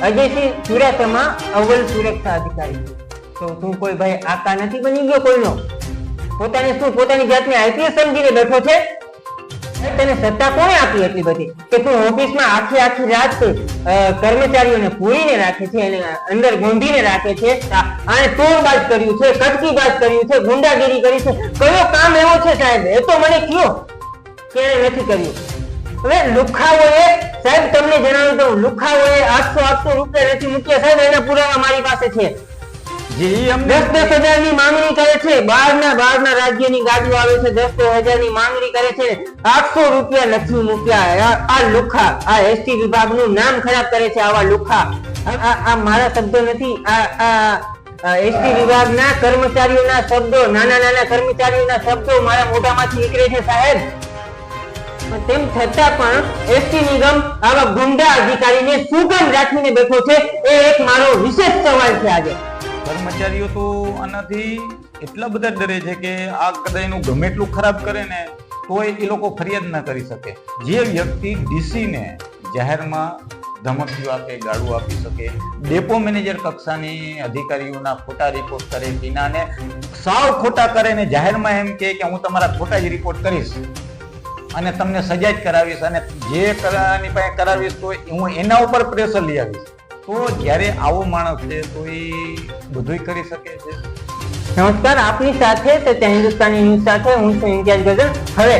અજયસિંહ ચુડાસમા અવ્વલ સુરક્ષા અધિકારી છે. તો તું કોઈ ભાઈ આકા નથી બની ગયો કોઈનો? પોતાની જાતને આઈપીએસ સમજીને બેઠો છે? તને સત્તા કોણે આપી એટલી બધી કે તું ઓફિસમાં આખી રાત કર્મચારીઓને પૂરીને રાખે છે અને અંદર ગોંધીને રાખે છે? આને તોડબાજ કર્યું છે, કટકીબાજ કર્યું છે, ગુંડાગીરી કરી છે. કયો કામ એવો છે સાહેબ? એ તો મને કયો કે નથી કર્યું. હવે લુખાઓએ, સાહેબ તમને જણાવ્યું તો લુખાઓએ 800 રૂપિયા નથી મૂક્યા સાહેબ. એના પુરાવા મારી પાસે છે. 10,000 ની માંગણી કરે છે. બહારના રાજ્યની ગાડીઓ આવે છે, 10,000 ની માંગણી કરે છે. 800 રૂપિયા નથી મૂક્યા. આ લુખા, આ એસટી વિભાગનું નામ ખરાબ કરે છે આવા લુખા. આ મારા શબ્દો નથી, આ એસટી વિભાગના કર્મચારીઓના શબ્દો, નાના કર્મચારીઓના શબ્દો મારા મોઢામાંથી નીકળે છે સાહેબ. તેમ છતાં પણ એસટી નિગમ આવા ગુંડા અધિકારીને સુગમ રાખીને બેઠો છે. એ એક મારો વિશેષ સવાલ છે આજે. કર્મચારીઓ તો આનાથી એટલા બધા ડરે છે કે આ કદાચ એનું ગમે એટલું ખરાબ કરે ને તોય એ લોકો ફરિયાદ ના કરી શકે. જે વ્યક્તિ ડીસીને જાહેરમાં ધમકીઓ આપે, ગાળું આપી શકે, ડેપો મેનેજર કક્ષાની અધિકારીઓના ખોટા રિપોર્ટ કરે, ટીનાને સાવ ખોટા કરે ને જાહેરમાં એમ કે હું તમારા ખોટા જ રિપોર્ટ કરીશ અને તમને સજા જ કરાવીશ અને જે કરવાની પાસે કરાવીશ તો હું એના ઉપર પ્રેશર લઈ આવીશ. તો જ્યારે આવો માણસ છે તો એ બધું કરી શકે છે. નમસ્કાર, આપની સાથે સત્ય હિન્દુસ્તાની ન્યૂઝ સાથે હું છું ઇમ્તિયાઝ ગઝલ. હવે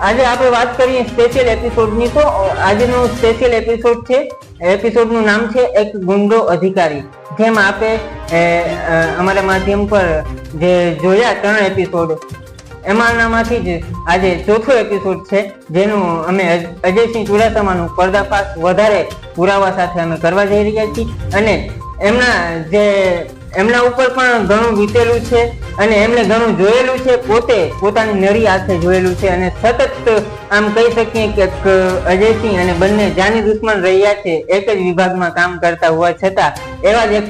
આજે આપણે વાત કરીએ સ્પેશિયલ એપિસોડની. તો આજનો સ્પેશિયલ એપિસોડ છે, એપિસોડનું નામ છે એક ગુંડો અધિકારી. જેમ આપણે અમારા માધ્યમ પર જે જોયા 3 એપિસોડ, એમાંનામાંથી જ આજે 4થો એપિસોડ છે, જેનું અમે અજયસિંહ ચુડાસમાનું પર્દાફાશ વધારે પુરાવા સાથે અમે કરવા જઈ રહ્યા છીએ. અને એમના ઉપર પણ ઘણું વીતેલું છે અને એમને ઘણું જોયેલું છે, પોતાની નરી હાથે જોયેલું છે. અને સતત આમ કહી શકીએ કે અજયસિંહ અને બંને જાની દુશ્મન રહ્યા છે, એક જ વિભાગમાં કામ કરતા હોવા છતાં. એવા જ એક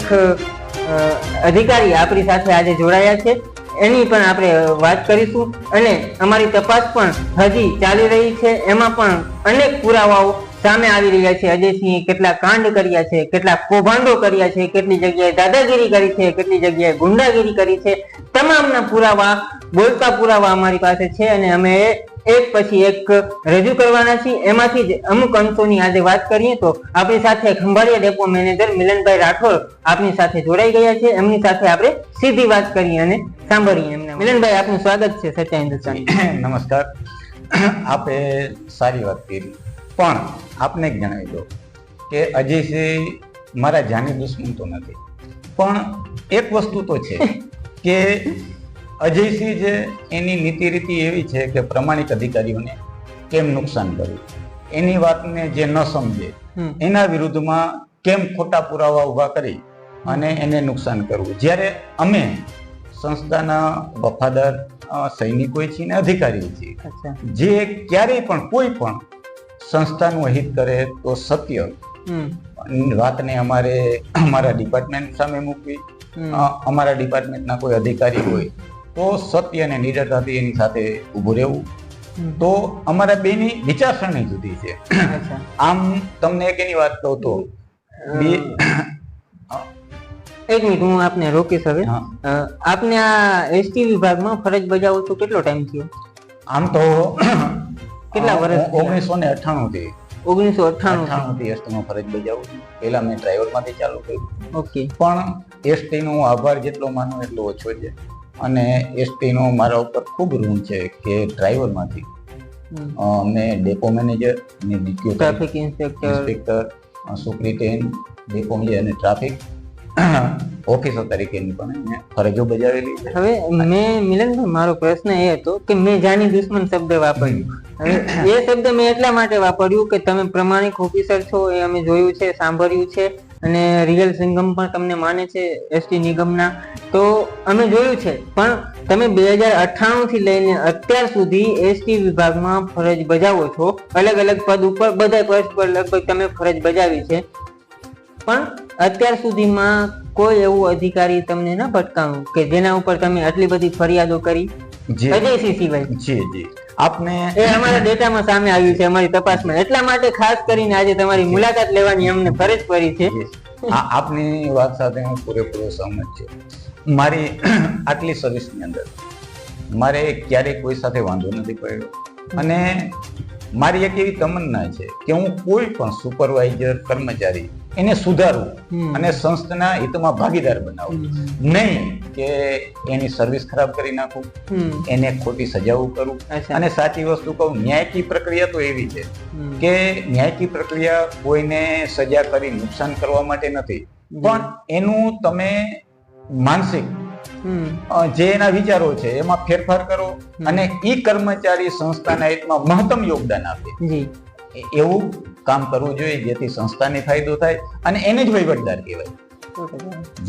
અધિકારી આપણી સાથે આજે જોડાયા છે. એની પણ આપણે વાત કરીશું અને અમારી તપાસ પણ હજી ચાલી રહી છે. એમાં પણ અનેક પુરાવાઓ સામે આવી રહ્યા છે. અજયસિંહે કેટલા કાંડ કર્યા છે, કેટલા કૌભાંડો કર્યા છે, કેટલી જગ્યાએ દાદાગીરી કરી છે, કેટલી જગ્યાએ ગુંડાગીરી કરી છે. તમામના પુરાવા, બોલતા પુરાવા અમારી પાસે છે અને અમે એક પછી એક રજૂ કરવાના છીએ. એમાંથી જ અમુક અંશોની આજે વાત કરીએ તો આપણી સાથે ખંભાળિયા ડેપો મેનેજર મિલનભાઈ રાઠોડ આપણી સાથે જોડાઈ ગયા છે. એમની સાથે આપણે સીધી વાત કરીએ અને સાંભળીએ એમને. મિલનભાઈ, આપનું સ્વાગત છે સત્ય હિન્દુસ્તાની. નમસ્કાર. આપે સારી વાત કરી, પણ આપને જણાવી દો કે અજયસિંહ મારા જાની દુશ્મન તો નથી, પણ એક વસ્તુ તો છે કે અજયસિંહ છે એની નીતિ રીતિ એવી છે કે પ્રમાણિક અધિકારીઓને કેમ નુકસાન કરવું, એની વાતને જે ન સમજે એના વિરુદ્ધમાં કેમ ખોટા પુરાવા ઉભા કરી અને એને નુકસાન કરવું. જ્યારે અમે સંસ્થાના વફાદાર સૈનિકો છીએ ને અધિકારીઓ છીએ, જે ક્યારેય પણ કોઈ પણ સંસ્થાનું હિત કરે તો સત્ય વાતને અમારે અમારા ડિપાર્ટમેન્ટ સામે મૂકવી. અમારા ડિપાર્ટમેન્ટના કોઈ અધિકારી હોય તો સત્ય અને નિડરતાથી એની સાથે ઊભું રહેવું. તો અમારા બેની વિચારસરણી જુદી છે. આમ તમને એક એની વાત કહું તો એક મિનિટ, હું આપને રોકીશ હવે. આપને આ એસટી વિભાગમાં ફરજ બજાવો તો કેટલો ટાઈમ થયો? આમ તો કેટલા વર્ષ? 1998 થી 1998 થી એસટીમાં ફરજ બજાવું. પહેલા મેં ડ્રાઈવરમાંથી ચાલુ કર્યું. ઓકે. પણ એસટીનો આભાર જેટલો માનું એટલો ઓછો છે અને એસટીનો મારા ઉપર ખૂબ ઋણ છે કે ડ્રાઈવરમાંથી મેં ડેપો મેનેજર અને DTO traffic inspector, superintendent, depot manager અને ટ્રાફિક ઓફિસર તરીકેની પણ મેં ફરજો બજાવેલી છે. હવે મિલનભાઈ, મારો પ્રશ્ન એ હતો કે મેં જાની દુશ્મન શબ્દ વાપર્યું. હવે એ શબ્દ મેં એટલા માટે વાપર્યું કે તમે પ્રમાણિક ઓફિસર છો, એ અમે જોયું છે, સાંભળ્યું છે અને રિયલ સિંગમ પણ તમને માને છે એસટી નિગમના, તો અમે જોયું છે. પણ તમે 2098 થી લઈને અત્યાર સુધી એસટી વિભાગમાં ફરજ બજાવો છો, અલગ અલગ પદ ઉપર, બધા પદ પર લગભગ તમે ફરજ બજાવી છે. પણ અત્યાર સુધીમાં કોઈ એવું અધિકારી તમને ના ભટકાણું કે જેના ઉપર તમે આટલી બધી ફરિયાદો કરી? અજયસિંહ સિવાય. જી આપને એ અમારા ડેટામાં સામે આવ્યું છે, અમારી તપાસમાં. એટલા માટે ખાસ કરીને આજે તમારી મુલાકાત લેવાની અમને ફરજ પડી છે આપની વાત સાથે હું પૂરેપૂરો સહમત છું. મારી આટલી સર્વિસની અંદર મારે ક્યારેય કોઈ સાથે વાંધો નથી પડ્યો, અને મારી એક એવી તમન્ના છે કે હું કોઈ પણ સુપરવાઇઝર કર્મચારી એને સુધારું અને સંસ્થાના હિતમાં ભાગીદાર બનાવું, નહીં કે એની સર્વિસ ખરાબ કરી નાખું, એને ખોટી સજાઓ કરું. અને સાચી વસ્તુ કહું, ન્યાયકી પ્રક્રિયા તો એવી છે કે ન્યાયકી પ્રક્રિયા કોઈને સજા કરી નુકસાન કરવા માટે નથી, પણ એનું તમે માનસિક જે એના વિચારો છે એમાં ફેરફાર કરો અને ઈ કર્મચારી સંસ્થાના હિતમાં મહત્તમ યોગદાન આપે, એવું કામ કરવું જોઈએ જેથી સંસ્થાને ફાયદો થાય અને એને જ વહીવટદાર કહેવાય.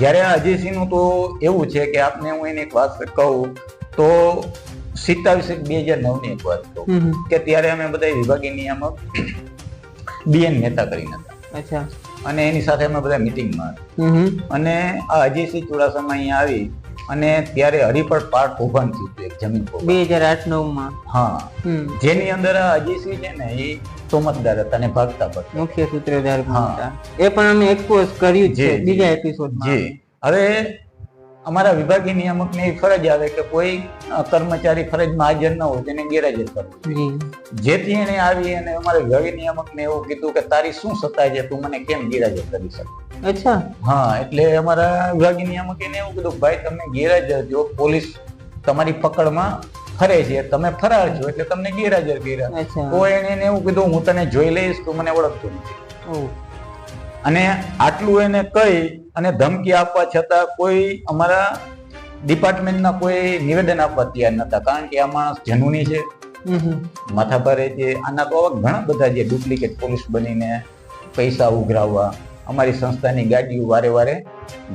જ્યારે આ અજયસિંહનું તો એવું છે કે આપને હું એની એક વાત કહું તો 27/1/2009 ની એક વાત કહું કે ત્યારે અમે બધા વિભાગીય નિયામક બીએન મહેતા કરીને હતા, અને એની સાથે અમે બધા મિટિંગમાં હતા, અને આ અજયસિંહ ચુડાસમા અહીંયા આવી અને ત્યારે હરિપર પાર્ક કૌભાંડ થયું હતું એક જમીન 2008-9 હા, જેની અંદર આ અજયસિંહ છે ને એ તોમતદાર હતા અને ભાગતા હતા, મુખ્ય સૂત્રધાર હતા. એ પણ અમે એક્સપોઝ કર્યું છે બીજા એપિસોડમાં. જી, હવે અમારા વિભાગીય નિયામકને એ ફરજ આવે કે કોઈ કર્મચારી ફરજમાં હાજર ન હોય તેને ગેરહાજર કરવું, જેથી એને આવી અને અમારા વિભાગીય નિયામકને એવું કીધું કે તારી શું સત્તા છે, તું મને કેમ ગેરહાજર કરી શકે. અચ્છા, હા, એટલે અમારા વિભાગીય નિયામકે એને એવું કીધું, ભાઈ તમે ગેરહાજર જો પોલીસ તમારી પકડમાં ફરે છે, તમે ફરાર છો એટલે તમને ગેરહાજર કર્યા. તો એને એવું કીધું હું તને જોઈ લઈશ, તું મને ઓળખતો નથી. અને આટલું એને કહી અને ધમકી આપવા છતાં કોઈ અમારા ડિપાર્ટમેન્ટના કોઈ નિવેદન આપવા તૈયાર નતા, કારણ કે આ માણસ જનૂની છે, માથાભારે છે. આના તો ઘણા બધા જે ડુપ્લિકેટ પોલીસ બનીને પૈસા ઉઘરાવવા, અમારી સંસ્થાની ગાડીઓ વારે વારે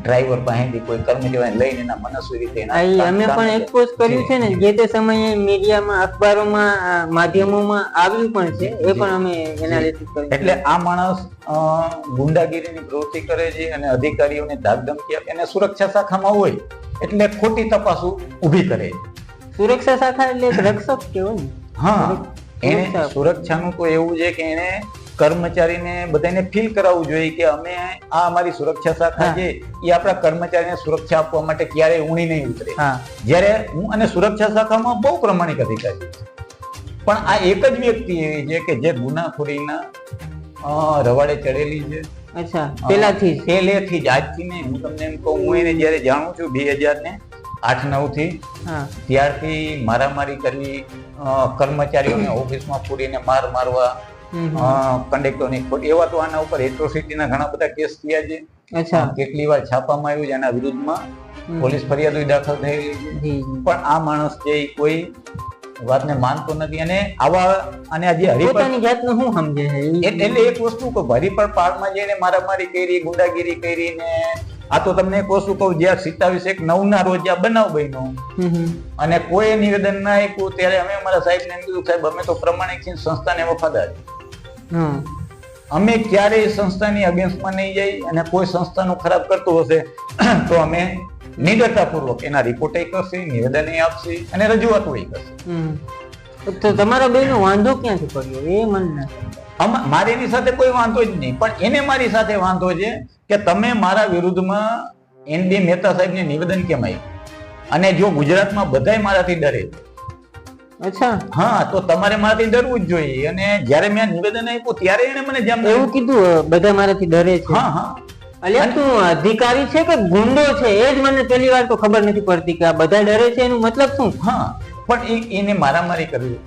ડ્રાઈવર પાસેથી કોઈ કર્મચારી લઈને એના મનસ્વી રીતે અમે પણ એક્સપોઝ કર્યું છે ને, જે તે સમયે મીડિયામાં, અખબારોમાં, માધ્યમોમાં આવ્યું પણ છે, એ પણ અમે એનાલિસિસ કર્યું. એટલે આ માણસ ગુંડાગીરીની પ્રવૃત્તિ કરે છે અને અધિકારીઓને ધાકધમકી આપે, અને સુરક્ષા શાખામાં હોય એટલે ખોટી તપાસો ઊભી કરે છે. સુરક્ષા શાખા એટલે રક્ષક કહેવાય ને. હા, એને સુરક્ષાનું તો એવું છે કે એને કર્મચારીને બધાને ફીલ કરાવવું જોઈએ કે અમે આ અમારી સુરક્ષા શાખા છે એ આપણા કર્મચારીને સુરક્ષા આપવા માટે ક્યારેય ઊણી નહીં ઉતરે. જ્યારે હું અને સુરક્ષા શાખામાં બહુ પ્રમાણિક અધિકારી છે, પણ આ એક જ વ્યક્તિ એવી છે કે જે ગુનાખોરીના રવાડે ચડેલી છે. અચ્છા, પહેલેથી જ આજથી નહીં, હું તમને એમ કહું, હું એને જયારે જાણું છું 2008-9 થી, ત્યારથી મારામારી કરવી, કર્મચારીઓને ઓફિસમાં પૂરીને મારવા, કંડક્ટરની ખોટી, એવા તો આના ઉપર એટ્રોસિટીના ઘણા બધા કેસ થયા છે. કેટલી વાર છાપામાં આવ્યું છે, આના વિરુદ્ધમાં પોલીસ ફરિયાદો દાખલ થયેલી છે, પણ આ માણસ છે કોઈ વાતને માનતો નથી. અને આવા અને આજે હરિપોતાની જાતને શું સમજે છે, એટલે એક વસ્તુ કહું, હરિપર પાર્કમાં જઈને મારામારી કરી, ગુંડાગીરી કરી ને આ તો તમને એક વસ્તુ કહું, જ્યાં 27/1/9 ના રોજ આ બનાવ બન્યો અને કોઈ નિવેદન ના આપ્યું, ત્યારે અમે અમારા સાહેબને કીધું, સાહેબ અમે તો પ્રમાણિક છીએ, સંસ્થાને વફાદાર, અમે ક્યારેય સંસ્થાની અગેન્સ્ટમાં નહીં જઈ, અને કોઈ સંસ્થાનું ખરાબ કરતું હશે તો અમે નિડરતાપૂર્વક એના રિપોર્ટ કરશે, નિવેદન આપશે અને રજૂઆતો કરશે. તો તમારા બેનો વાંધો ક્યાંથી પડ્યો એ મને મારી એની સાથે કોઈ વાંધો જ નહીં, પણ એને મારી સાથે વાંધો છે કે તમે મારા વિરુદ્ધમાં એન.બી. મહેતા સાહેબને નિવેદન કેમ આપ્યું, અને જો ગુજરાતમાં બધાય મારાથી ડરે. અચ્છા, હા, તો તમારે મારાથી ડરવું જ જોઈએ. અને જ્યારે મેં નિવેદન આપ્યું ત્યારે એને મને જેમ એવું કીધું બધા મારાથી ડરે છે. હા હા, અલ્યા તું અધિકારી છે કે ગુંડો છે એ જ મને પહેલી વાર તો ખબર નથી પડતી કે આ બધા ડરે છે એનું મતલબ શું? હા, પણ એને મારામારી કરવી.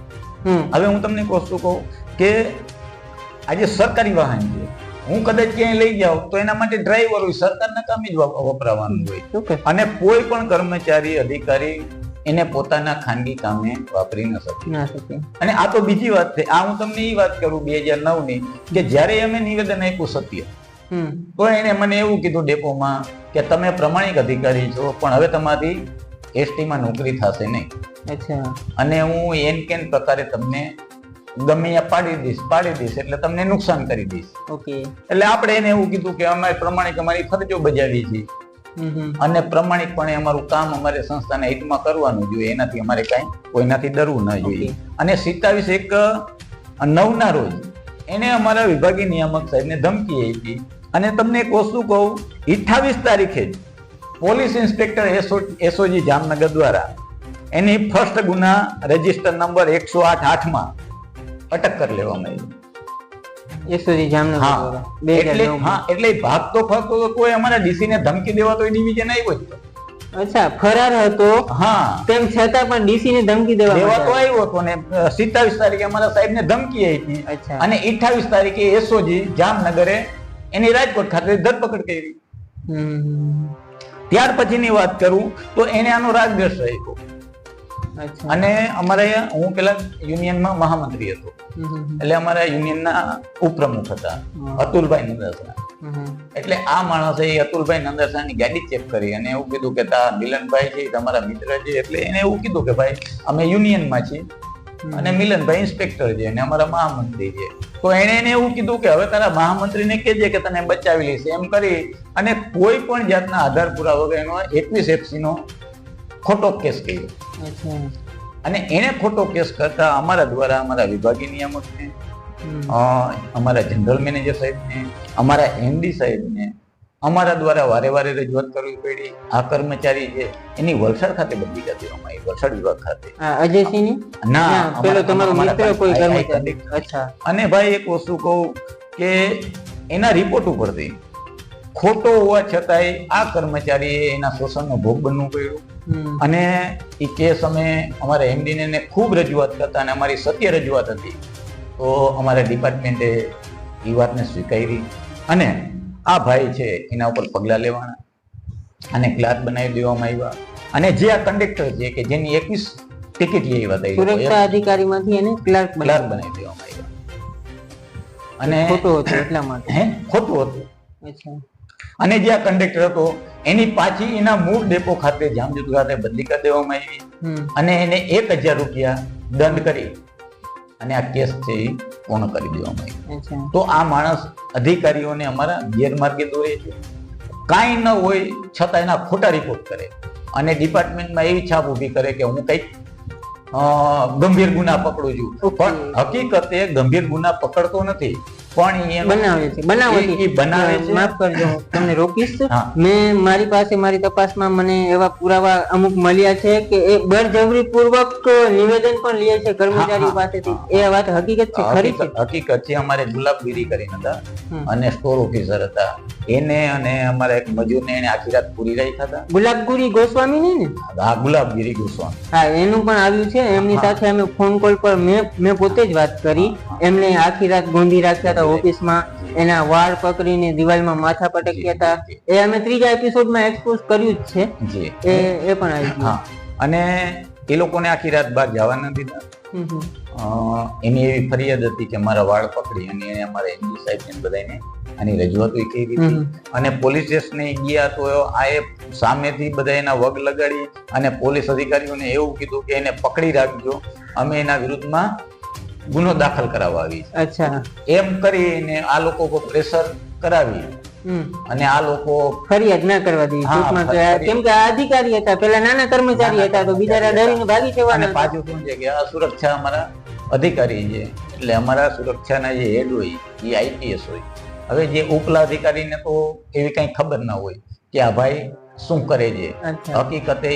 હવે હું તમને વસ્તુ કહું કે આજે સરકારી વાહન છે, હું કદાચ ક્યાંય લઈ જાઉં તો એના માટે ડ્રાઈવર હોય, સરકારના કામે જ વપરાવાનું હોય, અને કોઈ પણ કર્મચારી અધિકારી એને પોતાના ખાનગી કામે વાપરી ન શકે. અને આ તો બીજી વાત છે. આ હું તમને એ વાત કરું 2009 ની કે જ્યારે અમે નિવેદન આપ્યું સત્ય, તો એને મને એવું કીધું ડેપોમાં કે તમે પ્રમાણિક અધિકારી છો, પણ હવે તમારી એસટીમાં નોકરી થશે નહીં. અચ્છા, અને હું એન કેન પ્રકારે તમને ગમે પાડી દઈશ એટલે તમને નુકસાન કરી દઈશ. ઓકે, એટલે આપણે એને એવું કીધું કે અમે પ્રમાણિક અમારી ફરજો બજાવી છે, અને પ્રમાણિકપણે અમારું કામ અમારે સંસ્થાના હિતમાં કરવાનું જોઈએ, એનાથી અમારે કાંઈ કોઈનાથી ડરવું ન જોઈએ. અને 27/1/9 ના રોજ એને અમારા વિભાગીય નિયામક સાહેબને ધમકી આપી અને તમને એક વસ્તુ કહું, 28 તારીખે જ પોલીસ ઇન્સ્પેક્ટર એસઓજી જામનગર દ્વારા એની ફર્સ્ટ ગુના રજીસ્ટર નંબર 108 માં અટક કરી લેવામાં આવી. એસઓજી જામનગર હા, દ્વારા એટલે 2009 હા, એટલે ભાગતો ફરતો તો કોઈ અમારા ડીસી ને ધમકી દેવા તો ડિવિઝન આવ્યો જ. અચ્છા, ફરાર હતો. હા, તેમ છતાં પણ ડીસી ને ધમકી દેવા તો માટે આવ્યો હતો ને 27 તારીખે અમારા સાહેબ ને ધમકી આવી અચ્છા. અને 28 તારીખે એસઓજી જામનગરે એની રાજકોટ ખાતે ધરપકડ કરી. હમ. ત્યાર પછીની વાત કરું તો એને આનો રાગદ્વેષ રાખ્યો. અચ્છા. અને અમારે હું પેલા યુનિયનમાં મહામંત્રી હતો, એટલે અમારા યુનિયનના ઉપપ્રમુખ હતા અતુલભાઈ નંદરસા. એટલે આ માણસે અતુલભાઈ નંદરસાની ગાડી ચેક કરી અને એવું કીધું કે તા મિલનભાઈ છે તમારા મિત્ર છે. એટલે એને એવું કીધું કે ભાઈ અમે યુનિયનમાં છીએ અને મિલનભાઈ ઇન્સ્પેક્ટર છે અને અમારા મહામંત્રી છે. તો એને એવું કીધું કે હવે તારા મહામંત્રીને કહેજે કે તને બચાવી લઈશ, એમ કરી અને કોઈ પણ જાતના આધાર પુરાવા વગર એનો 21 FC નો ખોટો કેસ કર્યો. અચ્છા. અને એને ખોટો કેસ કરતા અમારા દ્વારા અમારા વિભાગીય નિયામકને, અમારા જનરલ મેનેજર સાહેબને, અમારા એમડી સાહેબને અમારા દ્વારા વારે વારે રજૂઆત કરવી પડી. આ કર્મચારી છે એની વલસાડ ખાતે બદલી કરી દેવામાં આવી, વલસાડ વિભાગ ખાતે. અજયસિંહની ના, પેલો તમારો મિત્ર કોઈ I કર્મચારી. conductor. અચ્છા. અને ભાઈ એક વસ્તુ કહું કે એના રિપોર્ટ ઉપરથી ખોટો હોવા છતાંય આ કર્મચારીએ એના શોષણનો ભોગ બનવું પડ્યું. અને એ કેસ અમે અમારા એમડી ને ખૂબ રજૂઆત કરતા અને અમારી સત્ય રજૂઆત હતી તો અમારા ડિપાર્ટમેન્ટે એ વાતને સ્વીકારી અને આ ભાઈ છે એના ઉપર પગલાં લેવાના અને ક્લાર્ક બનાવી દેવામાં આવ્યા. અને જે આ કંડક્ટર છે કે જેની 21 ટિકિટ લઈ આવ્યા સુરક્ષા અધિકારીમાંથી એને ક્લાર્ક બનાવી દેવામાં આવ્યા. અને ખોટું હતું એટલા માટે. ખોટું હતું. અચ્છા. અને જે આ કંડક્ટર હતો એની પાછી એના મૂળ ડેપો ખાતે જામજોત ખાતે બદલી કરી દેવામાં આવી અને એને 1000 રૂપિયા દંડ કરી અને આ કેસ છે એ પૂર્ણ કરી દેવામાં આવ્યો. તો આ માણસ અધિકારીઓને અમારા ગેરમાર્ગે દોરે છે, કાંઈ ન હોય છતાં એના ખોટા રિપોર્ટ કરે અને ડિપાર્ટમેન્ટમાં એવી છાપ ઊભી કરે કે હું કંઈક ગંભીર ગુના પકડું છું, પણ હકીકતે ગંભીર ગુના પકડતો નથી, પણ એ બનાવે છે. બનાવે છે. માફ કરજો, તમને રોકીશ. મેં મારી પાસે મારી તપાસમાં મને એવા પુરાવા અમુક મળ્યા છે કે એ બળજબરી પૂર્વક નિવેદન પણ લે છે કર્મચારી પાસેથી. એ વાત હકીકત છે, ખરી છે? હકીકત છે. અમારે ગુલાબગીરી કરીને હતા અને સ્ટોર ઓફિસર હતા, એને અને અમારા એક મજૂરને એને આખી રાત પૂરી રાખ્યા હતા. ગુલાબગીરી ગોસ્વામી ને? હા, ગુલાબગીરી ગોસ્વામી. હા, એનું પણ આવ્યું છે. એમની સાથે અમે ફોન કોલ પર મેં પોતે જ વાત કરી. એમને આખી રાત ગોંધી રાખ્યા હતા ઓફિસમાં, એના વાળ પકડીને દિવાલમાં માથા પટક્યા હતા. એ અમે ત્રીજા એપિસોડમાં એક્સપોઝ કર્યું જ છે. એ પણ આવી ગયું. અને એ લોકોને આખી રાત બહાર જવા ન દીધા. એની એવી ફરિયાદ હતી કે મારા વાળ પકડી અને અમારા એમડી સાહેબ બધાને આની રજૂઆતો કરી હતી અને પોલીસ સ્ટેશને ગયા તો આ સામેથી બધા એના વગ લગાડી અને પોલીસ અધિકારીઓને એવું કીધું કે એને પકડી રાખજો, અમે એના વિરુદ્ધમાં ગુનો દાખલ કરાવવા આવી. અચ્છા. એમ કરીને આ લોકો પર પ્રેશર કરાવી અને આ લોકો ફરિયાદ ના કરવા દીધી. કેમ કે આ અધિકારી હતા, પેલા નાના કર્મચારી હતા, તો બિચારા ડરીને ભાગી જવાના. પાછું શું છે કે આ સુરક્ષા અમારા અધિકારી છે, એટલે અમારા સુરક્ષાના જે હેડ હોય એ આઈપીએસ હોય. હવે જે ઉપલા અધિકારીને તો એવી કઈ ખબર ના હોય કે આ ભાઈ શું કરે છે. હકીકતે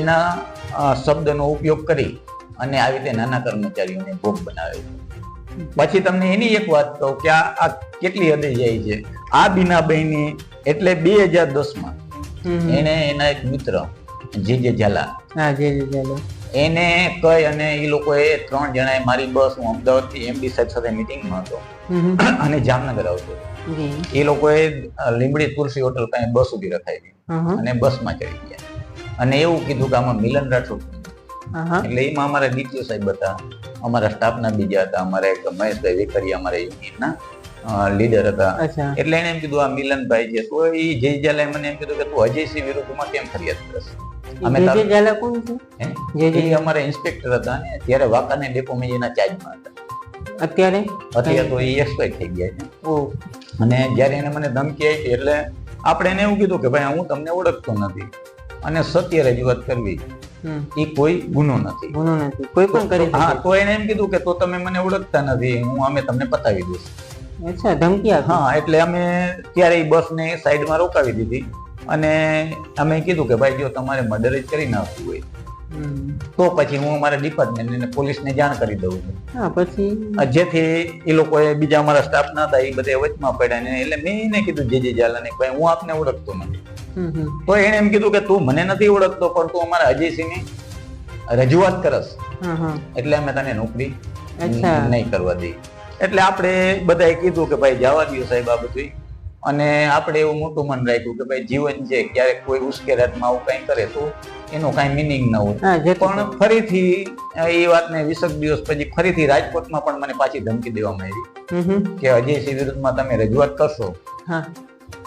એના શબ્દનો ઉપયોગ કરી અને આવી રીતે નાના કર્મચારીઓને ભોગ બનાવે છે. પછી તમને એની એક વાત કહું કે આ કેટલી હદે જાય છે. આ બીનાબેની એટલે 2010માં એને એના એક મિત્ર જે ઝાલા એને કહી અને એ લોકોએ 3 જણાએ મારી બસ, હું અમદાવાદથી એમડી સાહેબ સાથે મિટિંગમાં હતો અને જામનગર આવતો, એ લોકોએ લીંબડી તુલસી હોટલ પાસે બસ ઉભી રખાવી અને બસમાં ચડી ગયા અને એવું કીધું કે આમાં મિલન રાઠોડ. એટલે એમાં અમારા ડીટીઓ સાહેબ હતા, અમારા સ્ટાફના બીજા હતા, અમારા એક મહેશભાઈ વેકરિયા અમારા યુનિયનના લીડર હતા. એટલે એને એમ કીધું આ મિલનભાઈ છે, તો એ જય ઝાલાએ મને એમ કીધું કે તું અજયસિંહ વિરુદ્ધમાં કેમ ફરિયાદ કરશ? અમારા ઇન્સ્પેક્ટર હતા ને ત્યારે વાંકાનેર ડેપો મેં એના ચાર્જમાં હતા. અત્યારે તો એ એક્સપાયર થઈ ગયા છે. અને જયારે એને મને ધમકી આપી એટલે આપણે એને એવું કીધું કે ભાઈ હું તમને ઓળખતો નથી અને સત્ય રજૂઆત કરવી એ કોઈ ગુનો નથી. કોઈ પણ કરી. હા, તો એને એમ કીધું કે તો તમે મને ઓળખતા નથી, અમે તમને પતાવી દઈશ. અચ્છા, ધમકી આપી. હા, એટલે અમે ત્યારે એ બસને સાઈડમાં રોકાવી દીધી અને અમે કીધું કે ભાઈ જો તમારે મર્ડર જ કરી નાખવું હોય તો પછી હું અમારા ડિપાર્ટમેન્ટને પોલીસને જાણ કરી દઉં છું. હા, પછી જેથી એ લોકોએ બીજા અમારા સ્ટાફ ના હતા એ બધે વચમાં પડ્યા ને એટલે મેં એને કીધું જે ઝાલાને ભાઈ હું આપને ઓળખતો નથી. તો એને એમ કીધું કે તું મને નથી ઓળખતો પણ તું અમારા અજયસિંહની રજૂઆત કરસ એટલે અમે તને નોકરી નહીં કરવા દઈએ. એટલે આપણે બધાએ કીધું કે ભાઈ જવા દો સાહેબ આ બધું, અને આપણે એવું મોટું મન રાખ્યું કે ભાઈ જીવન છે, ક્યારેક કોઈ ઉશ્કેરાટમાં આવું કઈ કરે તો એનો કઈ મિનિંગ ન હોય. પણ ફરીથી એ વાતને 20 દિવસ પછી ફરીથી રાજકોટમાં પણ મને પાછી ધમકી દેવામાં આવી કે અજયસિંહ વિરુદ્ધમાં તમે રજૂઆત કરશો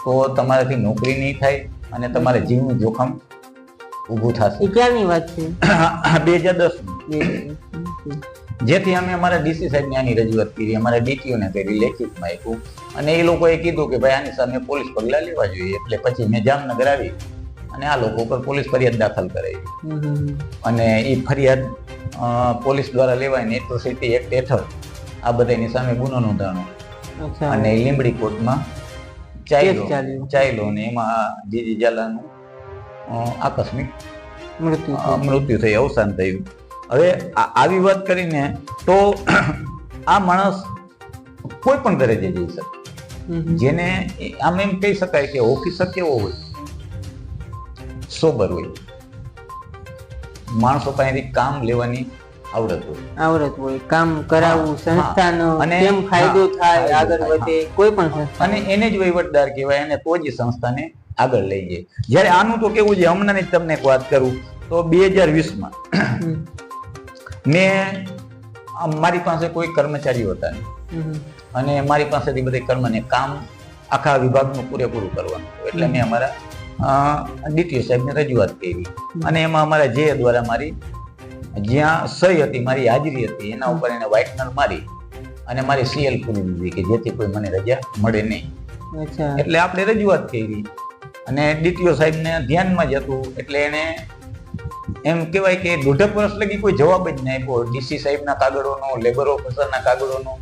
તો તમારાથી નોકરી નહીં થાય અને તમારે જીવનું જોખમ ઊભું થશે. ક્યારની વાત છે? 2010. જેથી અમે અમારા ડીસી સાહેબને આની રજૂઆત કરી, અમારા ડીટીઓને કરી, લેખિતમાં આપ્યું અને એ લોકોએ કીધું કે ભાઈ આની સામે પોલીસ પગલાં લેવા જોઈએ. એટલે પછી મેં જામનગર આવી અને આ લોકો ઉપર પોલીસ ફરિયાદ દાખલ કરાવી અને એ ફરિયાદ પોલીસ દ્વારા લેવાય એટ્રોસિટી એક્ટ હેઠળ આ બધાની સામે ગુનો નોંધાણો અને લીંબડી કોર્ટમાં ચાલ્યો ને એમાં જીજી ઝાલાનું આકસ્મિક મૃત્યુ થઈ, અવસાન થયું. હવે આવી વાત કરીને તો આ માણસ કોઈ પણ દરજ્જે જઈ શકે, જેને આમ એમ કહી શકાય કે ઓફિસર કેવો હોય, સોબર હોય, માણસો પાસેથી કામ લેવાની આવડત હોય, કામ કરાવવું, સંસ્થાનો કેમ ફાયદો થાય, આગળ વધે કોઈ પણ સંસ્થા, અને એને જ વહીવટદાર કહેવાય અને તો જ સંસ્થાને આગળ લઈ જાય. જ્યારે આનું તો કેવું છે, હમણાં જ તમને એક વાત કરું તો 2020માં મેં મારી પાસે કોઈ કર્મચારીઓ હતા નહીં અને મારી પાસેથી બધે કર્મને કામ આખા વિભાગનું પૂરેપૂરું કરવાનું, એટલે મેં અમારા ડીટીઓ સાહેબને રજૂઆત કરી અને એમાં અમારા જે દ્વારા મારી જ્યાં સહી હતી, મારી હાજરી હતી, એના ઉપર એને વ્હાઇટનર મારી અને મારી સીએલ પૂરી દીધી કે જેથી કોઈ મને રજા મળે નહીં. એટલે આપણે રજૂઆત કરી અને ડીટીઓ સાહેબને ધ્યાનમાં જ હતું એટલે એને એમ કહેવાય કે 1.5 વર્ષ લગી કોઈ જવાબ જ નહીં આપ્યો. ડીસી સાહેબના કાગળોનો, લેબર ઓફિસરના કાગળોનો,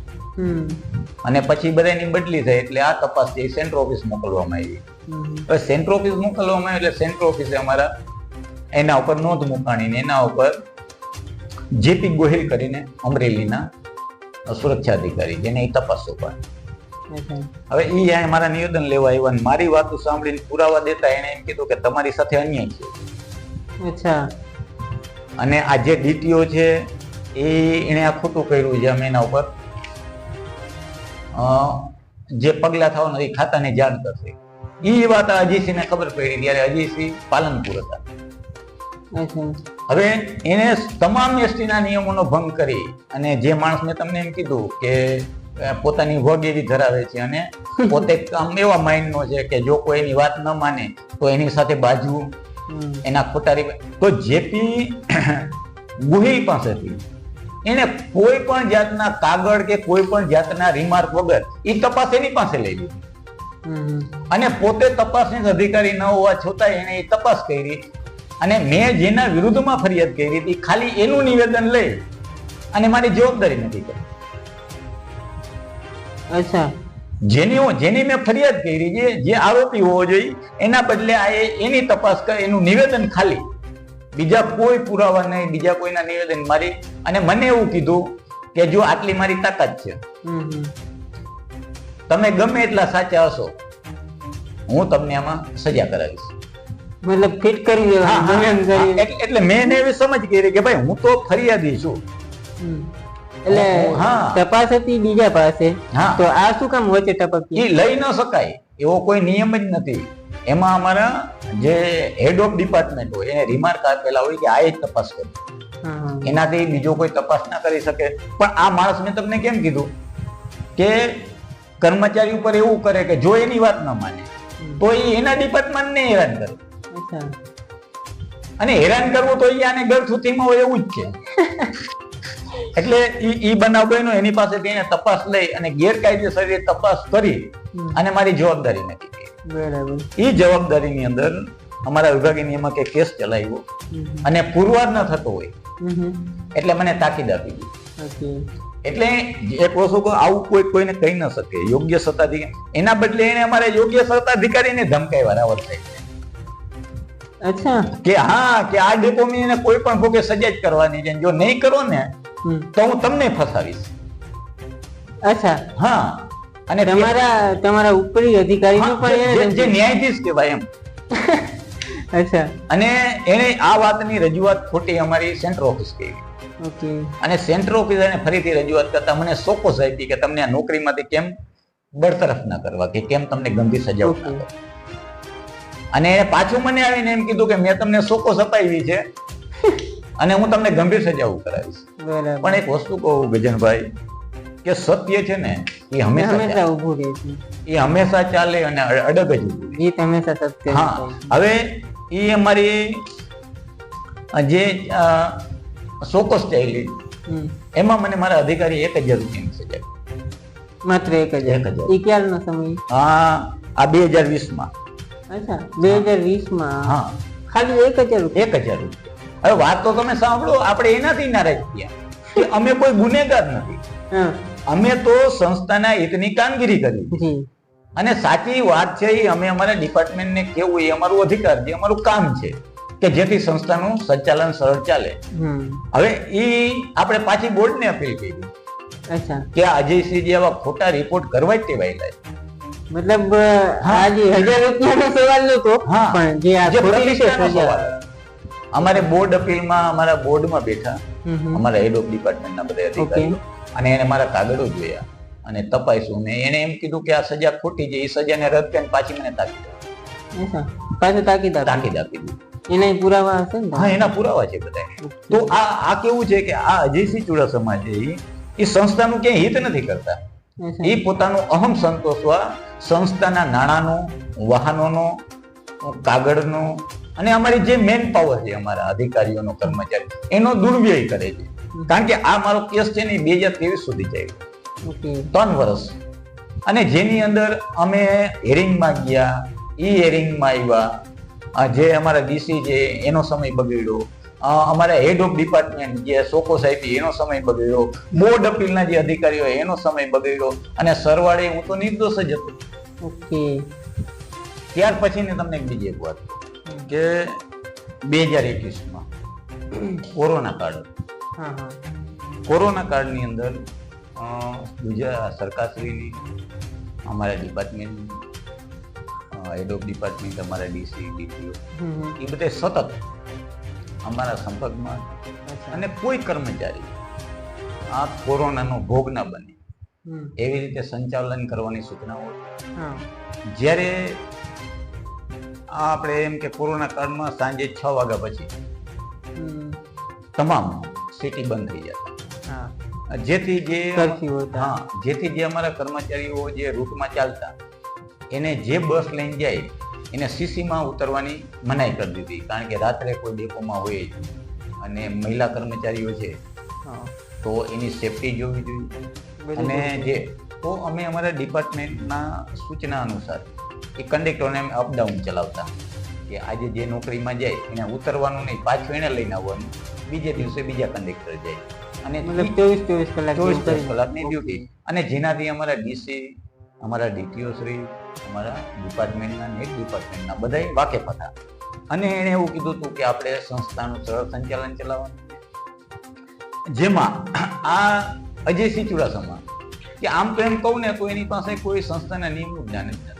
અને પછી બધાની બદલી થઈ એટલે આ તપાસ છે સેન્ટ્રલ ઓફિસ મોકલવામાં આવી. હવે સેન્ટ્રલ ઓફિસ મોકલવામાં આવી એટલે સેન્ટ્રલ ઓફિસે અમારા એના ઉપર નોંધ મુકાણી ને એના ઉપર જેપી ગોહિલ કરીને અમરેલીના સુરક્ષા અધિકારી જેને એ તપાસ સોંપાણી. હવે એ મારા નિવેદન લેવા આવ્યા અને મારી વાતો સાંભળીને પુરાવા દેતા એને એમ કીધું કે તમારી સાથે અન્યાય છે. અને આ જે ડીટીઓ છે એને આ ખોટું કર્યું છે, અમે એના ઉપર જે પગલા થવાના એ ખાતાને જાણ કરશે. એ વાત અજયસિંહને ખબર પડી ત્યારે અજયસિંહ પાલનપુર હતા. હવે એને તમામ એસટીના નિયમોનો ભંગ કરી અને જે માણસ મેં તમને એમ કીધું કે પોતાની વગ એવી ધરાવે છે અને પોતે આમ એવા માઇન્ડનો છે કે જો કોઈ એની વાત ન માને તો એની સાથે બાજવું, એના ખોટા તો જેપી ગુહિલ પાસેથી એને કોઈ પણ જાતના કાગળ કે કોઈ પણ જાતના રિમાર્ક વગર એ તપાસ એની પાસે લઈ લીધી અને પોતે તપાસની અધિકારી ન હોવા છતાં એને એ તપાસ કરી અને મેં જેના વિરુદ્ધમાં ફરિયાદ કરી હતી ખાલી એનું નિવેદન લઈ અને મારી જવાબદારી નથી કરી. જેની મેં ફરિયાદ કરી જે આરોપી હોવો જોઈએ એના બદલે આ એની તપાસ કરે, એનું નિવેદન ખાલી, બીજા કોઈ પુરાવા નહીં, બીજા કોઈના નિવેદન મારી અને મને એવું કીધું કે જો આટલી મારી તાકાત છે, તમે ગમે એટલા સાચા હશો, હું તમને આમાં સજા કરાવીશ. મતલબ ફિટ કરી એટલે મેં એને એવી સમજ કરી કે ભાઈ હું તો ફરિયાદી છું. એટલે તપાસ હતી બીજા પાસે, તો આ શું કામ વચ્ચે ટપકી? એ લઈ ન શકાય એવો કોઈ નિયમ જ નથી. એમાં અમારા જે હેડ ઓફ ડિપાર્ટમેન્ટ હોય એને રિમાર્ક આપેલા હોય કે આ જ તપાસ કરે, એનાથી બીજો કોઈ તપાસ ના કરી શકે. પણ આ માણસ મેં તમને કેમ કીધું કે કર્મચારી ઉપર એવું કરે કે જો એની વાત ન માને તો એ એના ડિપાર્ટમેન્ટને હેરાન કરે, અને હેરાન કરવું તો આને ગળથુથીમાં હોય એવું જ છે. એટલે ઈ બનાવ બન્યો, એની પાસેથી એને તપાસ લઈ અને ગેરકાયદેસર તપાસ કરી અને મારી જવાબદારી નથી કરી. બરાબર. એ જવાબદારીની અંદર અમારા વિભાગની એમાં કે કેસ ચલાવ્યો અને પુરવાર ન થતો હોય એટલે મને તાકીદ આપી દીધી. એટલે એક વસ્તુ આવું કોઈને કહી ન શકે યોગ્ય સત્તાધિકારી, એના બદલે એને અમારે યોગ્ય સત્તાધિકારીને ધમકાવ્યા રાવત સાહેબ અચ્છા કે હા કે આ ડેપોમાં એને કોઈ પણ ભોગે સજા જ કરવાની છે, જો નહીં કરો ને તો હું તમને ફસાવીશ. અચ્છા હા, અને તમારા ઉપરી અધિકારીનો પણ જે ન્યાયાધીશ કહેવાય એમ. અચ્છા, અને એને આ વાતની રજૂઆત ખોટી અમારી સેન્ટર ઓફિસ કરી. ઓકે. અને સેન્ટર ઓફિસરને ફરીથી રજૂઆત કરતા મને સોકોસ આપી કે તમને આ નોકરીમાંથી કેમ બરતરફ ના કરવા, કે કેમ તમને ગંભીર સજાઓ ના કરવા. અને પાછું મને આવીને એમ કીધું કે મેં તમને સોકોસ અપાવી છે અને હું તમને ગંભીર સજાઓ કરાવીશ. પણ એક વસ્તુ કહું ગજનભાઈ, કે સત્ય છે ને એ હંમેશા ઊભું રહે છે, એ હંમેશા ચાલે અને અડગ જ ઊભું રહે. એ હંમેશા સત્ય. હા, હવે એ અમારી જે સોકોસ ચાલી એમાં મને મારા અધિકારી 1000 રૂપિયાની સજા. માત્ર 1000? એ ક્યારનો સમય? હા, આ 2020 માં. અચ્છા, 2020 માં? હા, ખાલી 1000 રૂપિયા? 1000 રૂપિયા. હવે વાત તો તમે સાંભળો, આપણે એનાથી નારાજ થયા કે અમે કોઈ ગુનેગાર નથી. અમે તો સંસ્થાના હિતની કામગીરી કરી અને સાચી વાત છે એ અમે અમારા ડિપાર્ટમેન્ટને કેવું એ અમારું અધિકાર છે, અમારું કામ છે કે જેથી સંસ્થાનું સંચાલન સરળ ચાલે. હવે એ આપણે પાછી બોર્ડને અપીલ કરી કે આ અજયસિંહ જેવા ખોટા રિપોર્ટ કરવા જ ટેવાયેલા છે. મતલબ આજે 1000 રૂપિયાનો સવાલ નતો, પણ જે આ ખોટી સજા. અમારે બોર્ડ અપીલમાં અમારા બોર્ડમાં બેઠા અમારા હેડ ઓફ ડિપાર્ટમેન્ટના બધા અધિકારીઓ, અને એને મારા કાગળો જોયા અને તપાસ્યું ને એને એમ કીધું કે આ સજા ખોટી છે, એ સજાને રદ કરીને પાછી મને તાકીદ આપી. એના પુરાવા હશે ને? હા, એના પુરાવા છે બધા. તો આ કેવું છે કે આ અજયસિંહ ચુડાસમા છે એ સંસ્થાનું ક્યાંય હિત નથી કરતા. એ પોતાનું અહમ સંતોષવા સંસ્થાના નાણાંનો, વાહનોનો, કાગળનો અને અમારી જે મેન પાવર છે અમારા અધિકારીઓનો, કર્મચારી, એનો દુર્વ્યય કરે છે. કારણ કે આ મારો કેસ છે ને 2023 સુધી ચાલ્યો, 3 વર્ષ. અને જેની અંદર અમે હેરિંગમાં ગયા, હિયરિંગમાં આવ્યા, જે અમારા ડીસી છે એનો સમય બગડ્યો, અમારા હેડ ઓફ ડિપાર્ટમેન્ટ જે સોકોસ આપી એનો સમય બગડ્યો, બોર્ડ અપીલના જે અધિકારીઓ એનો સમય બગડ્યો, અને સરવાળે હું તો નિર્દોષ જ હતો. ત્યાર પછી ને તમને બીજી એક વાત કે 2021 કોરોના કાળ, કોરોના કાળની અંદર ગુજરાત સરકારશ્રીની, અમારા ડિપાર્ટમેન્ટ, હેડ ઓફ ડિપાર્ટમેન્ટ, અમારા ડીસી, ડીપીઓ એ બધે સતત અમારા સંપર્કમાં, અને કોઈ કર્મચારી આ કોરોનાનો ભોગ ના બને એવી રીતે સંચાલન કરવાની સૂચનાઓ. જ્યારે આપણે એમ કે કોરોના કાળમાં સાંજે 6 વાગ્યા પછી તમામ સિટી બંધ થઈ જતા, જેથી જે અમારા કર્મચારીઓ જે રૂટમાં ચાલતા એને જે બસ લઈને જાય એને સીસીમાં ઉતરવાની મનાઈ કરી દીધી. કારણ કે રાત્રે કોઈ ડેપોમાં હોય અને મહિલા કર્મચારીઓ છે તો એની સેફટી જોવી જોઈએ. અને તો અમે અમારા ડિપાર્ટમેન્ટના સૂચના અનુસાર એ કંડક્ટરને અપડાઉન ચલાવતા કે આજે જે નોકરીમાં જાય એને ઉતરવાનું નહીં, પાછું એને લઈને આવવાનું, બીજે દિવસે બીજા કંડક્ટર જાય, અને 24 કલાકની ડ્યુટી. અને જેનાથી અમારા ડીસી, અમારા ડીટીઓ શ્રી, અમારા ડિપાર્ટમેન્ટના, નેટ ડિપાર્ટમેન્ટના બધા વાકેફ હતા. અને એણે એવું કીધું હતું કે આપણે સંસ્થાનું સરળ સંચાલન ચલાવવાનું, જેમાં આ અજયસિંહ ચુડાસમા કે આમ તો એમ કહું ને તો એની પાસે કોઈ સંસ્થાના નિયમનું જ્ઞાન જ નથી.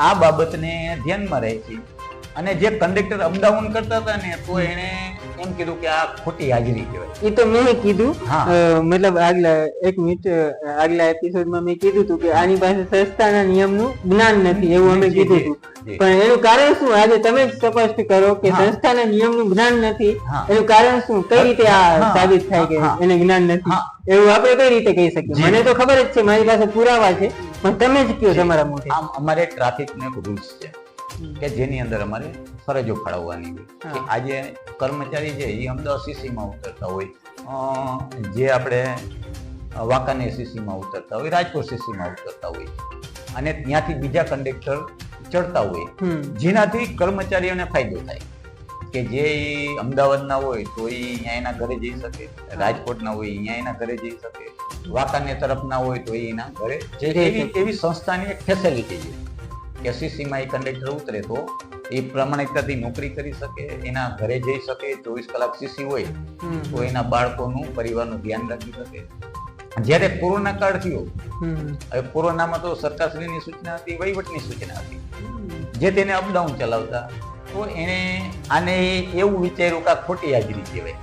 આ બાબતને ધ્યાનમાં રાખી અને જે કંડક્ટર અપડાઉન કરતા હતા ને તો એને એમ કીધું કે આ ખોટી હાજરી કહેવાય. એ તો મેં કીધું, મતલબ આગલા એપિસોડમાં મેં કીધું હતું કે આની પાસે સંસ્થાના નિયમનું જ્ઞાન નથી એવું અમે કીધું હતું. પણ એનું કારણ શું? આજે તમે જ સ્પષ્ટ કરો કે સંસ્થાના નિયમનું જ્ઞાન નથી. એનું કારણ શું? કઈ રીતે આ સાબિત થાય કે એને જ્ઞાન નથી? એવું આપણે કઈ રીતે કહી શકીએ? મને તો ખબર જ છે, મારી પાસે પુરાવા છે, પણ તમે જ કયો તમારા મોઢે. અમારે ટ્રાફિકનો એક રૂલ્સ છે કે જેની અંદર અમારે ફરજો ફાળવવાની હોય કે આજે કર્મચારી છે એ અમદાવાદ સીસીમાં ઉતરતા હોય, જે આપણે વાંકાનેર સીસીમાં ઉતરતા હોય, રાજકોટ સીસીમાં ઉતરતા હોય, અને ત્યાંથી બીજા કંડક્ટર ચડતા હોય, જેનાથી કર્મચારીઓને ફાયદો થાય. કે જે ઈ અમદાવાદના હોય તો ઈ અહીંયા એના ઘરે જઈ શકે, રાજકોટના હોય અહીંયા એના ઘરે જઈ શકે, વાંકાનેર તરફના હોય તો એના ઘરે એવી સંસ્થાની એક ફેસિલિટી છે કે સીસીમાં એ કંડક્ટર ઉતરે તો એ પ્રમાણિકતાથી નોકરી કરી શકે, એના ઘરે જઈ શકે, 24 કલાક સીસી હોય તો એના બાળકોનું પરિવારનું ધ્યાન રાખી શકે. જ્યારે કોરોના કાળ થયો, હવે કોરોનામાં તો સરકારશ્રીની સૂચના હતી, વહીવટની સૂચના હતી, જે તેને અપડાઉન ચલાવતા, તો એને આને એવું વિચાર્યું કે આ ખોટી હાજરી કહેવાય.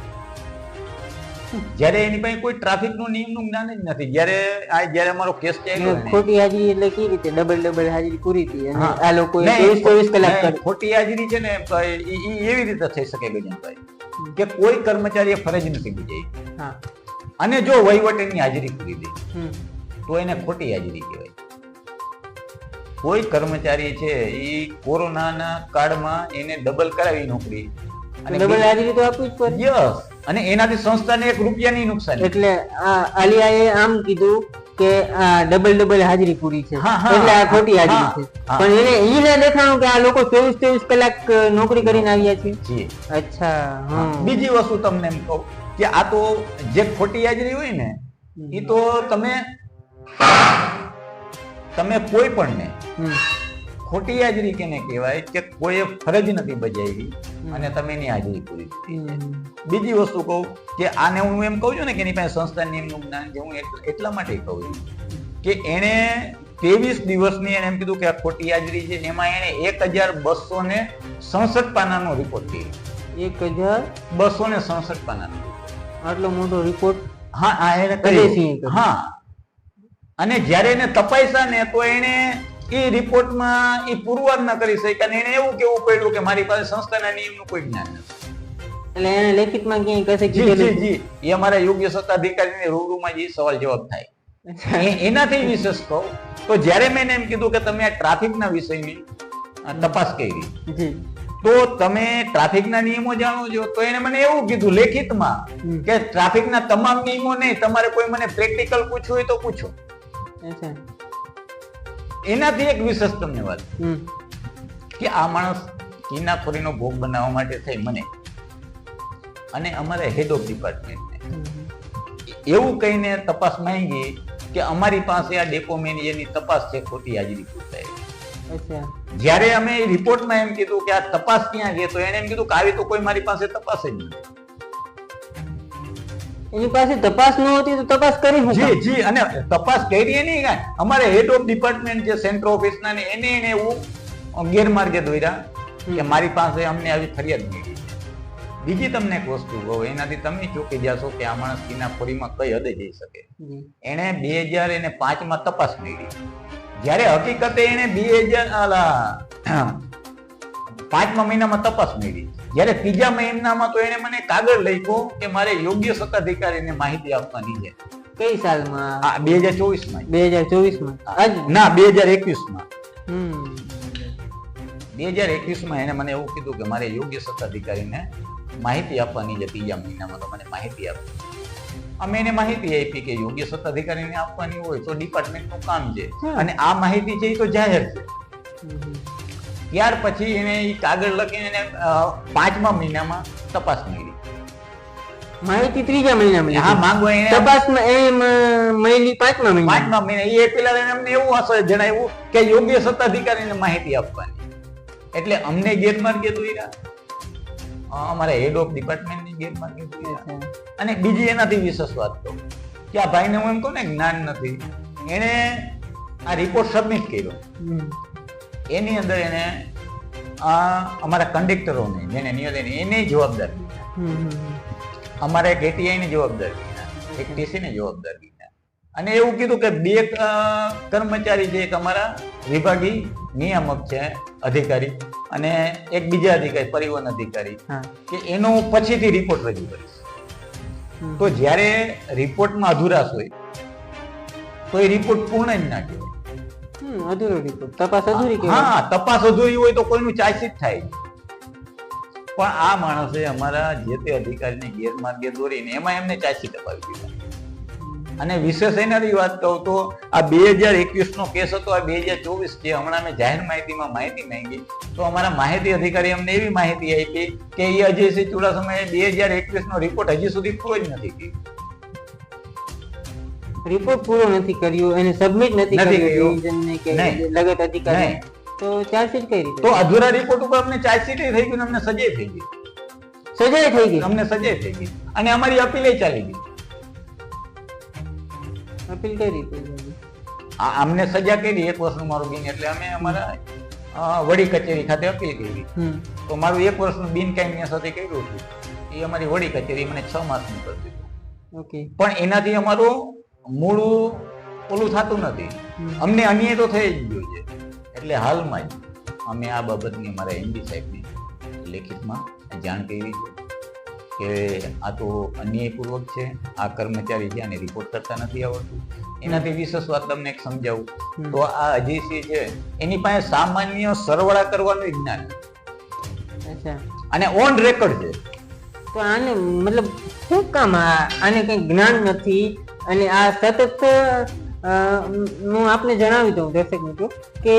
જ્યારે એની પાસે કોઈ ટ્રાફિક નો નિયમનું જ્ઞાન જ નથી. જ્યારે અમારો કેસ ચાલ્યો, ખોટી હાજરી એટલે કેવી રીતે ડબલ હાજરી પૂરી થઈ અને આ લોકો 24 કલાક ખોટી હાજરી છે ને એવી રીતે થઈ શકે ગજનભાઈ કે કોઈ કર્મચારીએ ફરજ નથી બજાવી અને જો વહીવટ એની હાજરી પૂરી દે તો એને ખોટી હાજરી કહેવાય. કોઈ કર્મચારી છે એ કોરોનાના કાળમાં એને ડબલ કરાવી નોકરી અને ડબલ હાજરી તો આપવી જ પડે. યસ, અને એનાથી સંસ્થાને 1 રૂપિયાની નુકસાન. એટલે આલિયાએ આમ કીધું કે આ ડબલ હાજરી પૂરી છે એટલે આ ખોટી હાજરી છે, પણ એને ઈ ના દેખાણું કે આ લોકો 24 કલાક નોકરી કરીને આવ્યા છે. અચ્છા, બીજી વસ્તુ તમને એમ કહું કે આ તો જે ખોટી હાજરી હોય ને એ તો તમે કોઈ પણ ને ખોટી હાજરી કેને કહેવાય કે કોઈએ ફરજ નથી બજાવી અને તમે એની હાજરી પૂરી કરી. બીજી વસ્તુ કહું કે આને હું એમ કહું છું ને કે એની પાસે સંસ્થા નિયમનું જ્ઞાન છે, હું એટલા માટે કહું છું કે એને 23 દિવસની એને એમ કીધું કે આ ખોટી હાજરી છે, એમાં એને 1267 પાનાનો રિપોર્ટ કર્યો. 1267 પાનાનો આટલો મોટો રિપોર્ટ? હા, એને કર્યો. હા, અને જ્યારે એને તપાસ્યા ને તો એને એ રિપોર્ટમાં એ પુરવાર ન કરી શક્યા અને એને એવું કેવું પડ્યું કે મારી પાસે સંસ્થાના નિયમનું કોઈ જ્ઞાન નથી. એટલે એને લેખિતમાં ક્યાંય કશે કીધેલું? જી, એ અમારા યોગ્ય સત્તાધિકારીને રૂબરૂમાં જે સવાલ જવાબ થાય એનાથી વિશેષ કહું તો જ્યારે મેં એમ કીધું કે તમે આ ટ્રાફિકના વિષયની તપાસ કરી તો તમે ટ્રાફિકના નિયમો જાણો છો, તો એને મને એવું કીધું લેખિતમાં કે ટ્રાફિકના તમામ નિયમો નહીં, તમારે કોઈ મને પ્રેક્ટિકલ પૂછવું હોય તો પૂછો. એનાથી એક વિશેષ તમને વાત કે આ માણસ કિનાખોરીનો ભોગ બનાવવા માટે થઈ મને અને અમારા હેડ ઓફ ડિપાર્ટમેન્ટને એવું કહીને તપાસ માંગી કે અમારી પાસે આ ડેપો મેનેજરની તપાસ છે ખોટી હાજરી પૂછાય. જ્યારે અમે રિપોર્ટમાં એમ કીધું કે આ તપાસ ક્યાં ગઈ તો એને એમ કીધું કે આવી તો કોઈ મારી પાસે તપાસ જ નથી. એની પાસે તપાસ ન હતી તો તપાસ કરી જી જી, અને તપાસ કરી નહીં કાંઈ અમારે હેડ ઓફ ડિપાર્ટમેન્ટ જે સેન્ટર ઓફિસના ને એને એવું ગેરમાર્ગે દોર્યા કે મારી પાસે અમને આવી ફરિયાદ મળી છે. બીજી તમને એક વસ્તુ કહું, એનાથી તમે ચોકી જશો કે આ માણસ કિનાખોરીમાં કઈ હદે જઈ શકે. એને 2005માં તપાસ મળી, જ્યારે હકીકતે એને 5મા મહિનામાં તપાસ મળી, જ્યારે 3જા મહિનામાં તો એને મને કાગળ લખ્યો કે મારે યોગ્ય સત્તાધિકારીને માહિતી આપવાની છે. કઈ સાલમાં? 2024માં. 2024માં ના 2021માં. 2021માં એને મને એવું કીધું કે મારે યોગ્ય સત્તાધિકારીને માહિતી આપવાની છે 3જા મહિનામાં, તો મને માહિતી આપી. અમે એને માહિતી આપી કે યોગ્ય સત્તાધિકારીને આપવાની હોય તો ડિપાર્ટમેન્ટનું કામ છે અને આ માહિતી છે એ તો જાહેર છે. ત્યાર પછી એને કાગળ લખીને 5મા મહિનામાં તપાસ મળી. માહિતી 3જા મહિનામાં? હા, માંગવા એને તપાસમાં એમ મહિની 5મા મહિના. 5મા મહિના એ પેલા અમને એવું હશે જણાવ્યું કે યોગ્ય સત્તાધિકારીને માહિતી આપવાની, એટલે અમને ગેરમાર્ગે દોર્યા, અમારા હેડ ઓફ ડિપાર્ટમેન્ટની ગેરમાર્ગે દોર્યા. અને બીજી એનાથી વિશેષ વાત કહું કે આ ભાઈને હું એમ કહું ને જ્ઞાન નથી, એને આ રિપોર્ટ સબમિટ કર્યો, એની અંદર એને અમારા કંડક્ટરોને જેને નિયોજન એને જવાબદાર કીધા, અમારા એક એટીઆઈ ને જવાબદાર કીધા, એક ટીસી ને જવાબદાર કીધા, અને એવું કીધું કે 2 કર્મચારી છે, એક અમારા વિભાગી નિયામક છે અધિકારી અને એક બીજા અધિકારી પરિવહન અધિકારી, કે એનો પછીથી રિપોર્ટ રજૂ કરીશ. તો જ્યારે રિપોર્ટમાં અધુરાશ હોય તો એ રિપોર્ટ પૂર્ણ જ ના કહેવાય. અધૂરો રિપોર્ટ, તપાસ અધૂરી કહેવાય. હા, તપાસ અધૂરી હોય તો કોઈનું ચાર્જશીટ થાય. પણ આ માણસે અમારા જે તે અધિકારીને ગેરમાર્ગે દોરીને એમાં એમને ચાર્જશીટ અપાવી દીધા. અને વિશેષ એનાથી વાત કહું તો આ 2021 નો કેસ હતો, આ 2024 છે. હમણાં મેં જાહેર માહિતીમાં માહિતી માંગી તો અમારા માહિતી અધિકારી અમને એવી માહિતી આપી કે એ અજયસિંહ ચુડાસમાએ 2021 નો રિપોર્ટ હજી સુધી પૂરો જ નથી કર્યો. રિપોર્ટ પૂરો નથી કર્યો, એને સબમિટ નથી કર્યો ડિવિઝનને કે લગત અધિકારી, તો ચાર્જશીટ કઈ રીતે? તો અધૂરા રિપોર્ટ ઉપર અમને ચાર્જશીટ થઈ ગઈ, અમને સજાઈ થઈ ગઈ. સજાઈ થઈ ગઈ? અમને સજાઈ થઈ ગઈ અને અમારી અપીલ ચાલી ગઈ. અપીલ કઈ રીતે? અમને સજા કરી 1 વર્ષનું મારું બિન, એટલે અમે અમારા વડી કચેરી ખાતે અપીલ કરી. તો મારું 1 વર્ષનું બિન કાયમી સાથે કર્યું હતું, એ અમારી વડી કચેરી મને 6 માસનું કરી દીધું. ઓકે. પણ એનાથી અમારું મૂળ ઓલું થતું નથી, અમને અન્યાય તો થઈ જ ગયો છે. એટલે હાલમાં જ અમે આ બાબતની અમારા એમડી સાહેબને લેખિતમાં જાણ કરી છે કે આ તો અન્યાયપૂર્વક છે, આ કર્મચારી છે, આને રિપોર્ટ કરતા નથી આવડતું. એનાથી વિશેષ વાત તમને એક સમજાવું તો આ અજયસિંહ છે એની પાસે સામાન્ય સરવાળા કરવાનું જ્ઞાન અને ઓન રેકોર્ડ છે. તો આને મતલબ શું કામ આને કઈ જ્ઞાન નથી? અને આ સતત હું આપને જણાવી દઉં દર્શક મિત્રો કે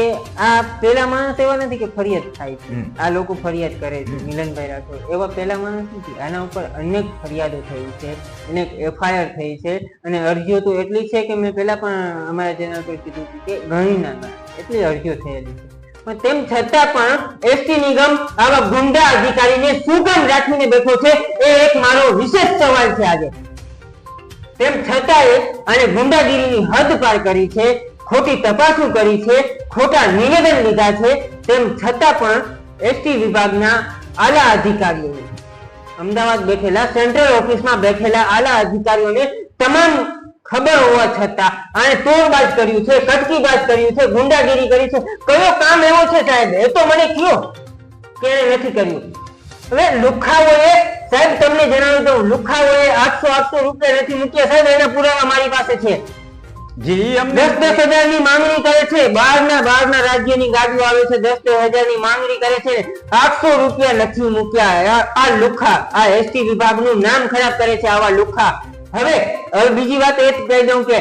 આ પેલા માણસ એવા નથી કે ફરિયાદ થાય છે, આ લોકો ફરિયાદ કરે છે, મિલનભાઈ રાઠોડ એવા પેલા માણસ નથી. આના ઉપર અનેક ફરિયાદો થઈ છે, અનેક એફઆઈઆર થઈ છે અને અરજીઓ તો એટલી છે કે મેં પેલા પણ અમારા ચેનલ પર કીધું હતું કે ઘણી ના એટલી અરજીઓ થયેલી છે. પણ તેમ છતાં પણ એસટી નિગમ આવા ગુંડા અધિકારીને શું કામ રાખીને બેઠો છે, એ એક મારો વિશેષ સવાલ છે આજે. તેમ છતાંય અને ગુંડાગીરીની હદ પાર કરી છે, ખોટી તપાસો કરી છે, ખોટા નિવેદન લીધા છે. તેમ છતાં પણ એસટી વિભાગના આલા અધિકારીઓને, અમદાવાદ બેઠેલા સેન્ટ્રલ ઓફિસમાં બેઠેલા આલા અધિકારીઓને તમામ ખબર હોવા છતાં આને તોડબાજ કર્યું છે, કટકીબાજ કર્યું છે, ગુંડાગીરી કરી છે. કયો કામ એવો છે સાહેબ, એ તો મને કયો કે નથી કર્યું? હવે લુખાઓએ, સાહેબ તમને જણાવ્યું તો લુખાઓએ 800 રૂપિયા નથી મૂક્યા સાહેબ, એના પુરાવા મારી પાસે છે. જી, 10,000 ની માંગણી કરે છે, બહારના રાજ્યની ગાડીઓ આવે છે, 10,000 ની માંગણી કરે છે, 800 રૂપિયા નથી મૂક્યા. આ લુખા, આ એસટી વિભાગનું નામ ખરાબ કરે છે આવા લુખા. હવે બીજી વાત એ કહી દઉં કે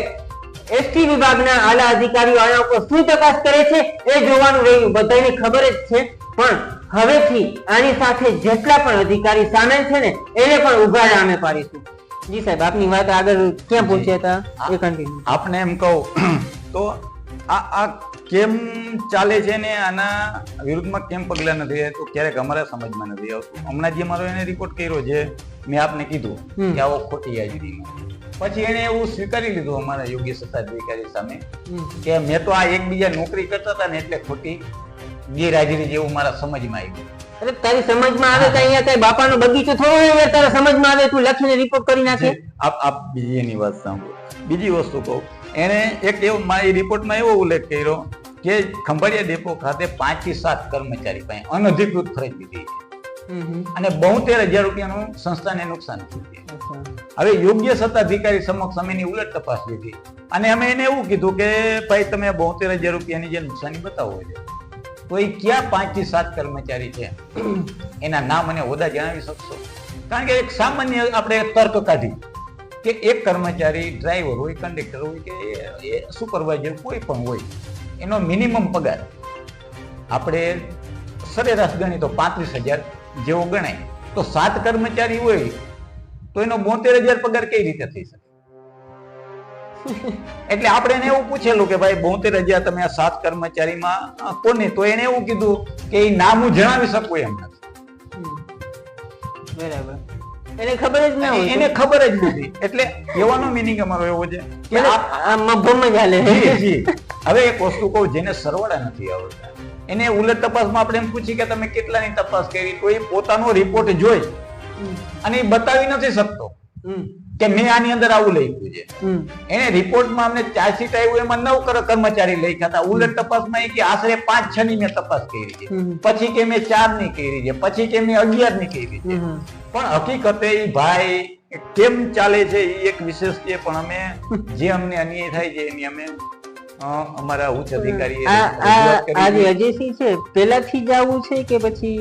એસટી વિભાગના આલા અધિકારીઓ આના ઉપર શું તપાસ કરે છે એ જોવાનું રહ્યું. બધાને ખબર જ છે, પણ હવેથી આની સાથે જેટલા પણ અધિકારી સામેલ છે ને એને પણ ઉઘાડા અમે પાડીશું. જી સાહેબ, આપની વાત આગળ ક્યાં પહોંચ્યા હતા એ કન્ટિન્યુ. આપને એમ કહું તો આ કેમ ચાલે છે ને આના વિરુદ્ધમાં કેમ પગલા નથી તો ક્યારેક અમારા સમજમાં નથી આવતું. હમણાં જે મારો એને રિપોર્ટ કર્યો છે, મેં આપને કીધું કે આવો ખોટી હાજરીમાં, પછી એને એવું સ્વીકારી લીધું અમારા યોગ્ય સત્તાધિકારી સામે કે મેં તો આ એકબીજા નોકરી કરતા હતા ને એટલે ખોટી ગેરહાજરી જેવું મારા સમજમાં આવ્યું. અરે તારી સમજમાં આવે તો અહીંયા તારી બાપાનો બગીચો થોડો યાર, તારા સમજમાં આવે તું લખીને રિપોર્ટ કરી નાખે. આપ બીજી એની વાત સાંભળો. બીજી વસ્તુ કહું, એને એક એવો મારી રિપોર્ટમાં એવો ઉલ્લેખ કર્યો કે ખંભાળિયા ડેપો ખાતે 5 થી 7 કર્મચારી પાસે અનધિકૃત ફરજ લીધી છે અને 72,000 રૂપિયાનું સંસ્થાને નુકસાન થયું છે. હવે યોગ્ય સત્તાધિકારી સમક્ષ અમે એની ઉલટ તપાસ લીધી અને અમે એને એવું કીધું કે ભાઈ તમે 72,000 રૂપિયાની જે નુકસાની બતાવો છે તો એ ક્યાં 5 થી 7 કર્મચારી છે, એના નામ અને હોદ્દા જણાવી શકશો? કારણ કે એક સામાન્ય આપણે તર્ક કાઢી કે એક કર્મચારી ડ્રાઈવર હોય, કંડક્ટર હોય કે એ સુપરવાઇઝર કોઈ પણ હોય, એનો મિનિમમ પગાર આપણે સરેરાશ ગણી તો 35,000 જેવો ગણાય, તો 7 કર્મચારી હોય તો એનો 72,000 પગાર કઈ રીતે થઈ શકે? એટલે આપણે એને એવું પૂછેલું કે ભાઈ 72,000 તમે આ 7 કર્મચારીમાં કોને? તો એને એવું કીધું કે એ નામ હું જણાવી શકું એમ નથી. બરાબર, એને ખબર જ ના હોય, એને ખબર જ નથી. એટલે કહેવાનો મિનિંગ અમારો એવો છે કે આ મભમ જ હાલે. હવે એક વસ્તુ કહું, જેને સરવાળા નથી આવડતા એને ઉલટ તપાસમાં આપણે એમ પૂછી કે તમે કેટલાની તપાસ કરી, તો એ પોતાનો રિપોર્ટ જોઈ અને એ બતાવી નથી શકતો કે મેં આની અંદર આવું લખ્યું છે. એને રિપોર્ટમાં અમને ચાર્જશીટ આવ્યું એમાં 9 કર્મચારી લખ્યા હતા. ઉલટ તપાસમાં એ કે આશરે 5-6 ની મેં તપાસ કરી છે, પછી કે મેં 4 ની કરી છે, પછી કે મેં 11 ની કરી છે. પણ હકીકતે એ ભાઈ કેમ ચાલે છે એ એક વિશેષ છે. પણ અમે જે અમને અન્યાય થાય છે એની અમે અમારા ઉચ્ચ અધિકારી આજે અજયસિંહ છે પેલાથી જ આવું છે કે પછી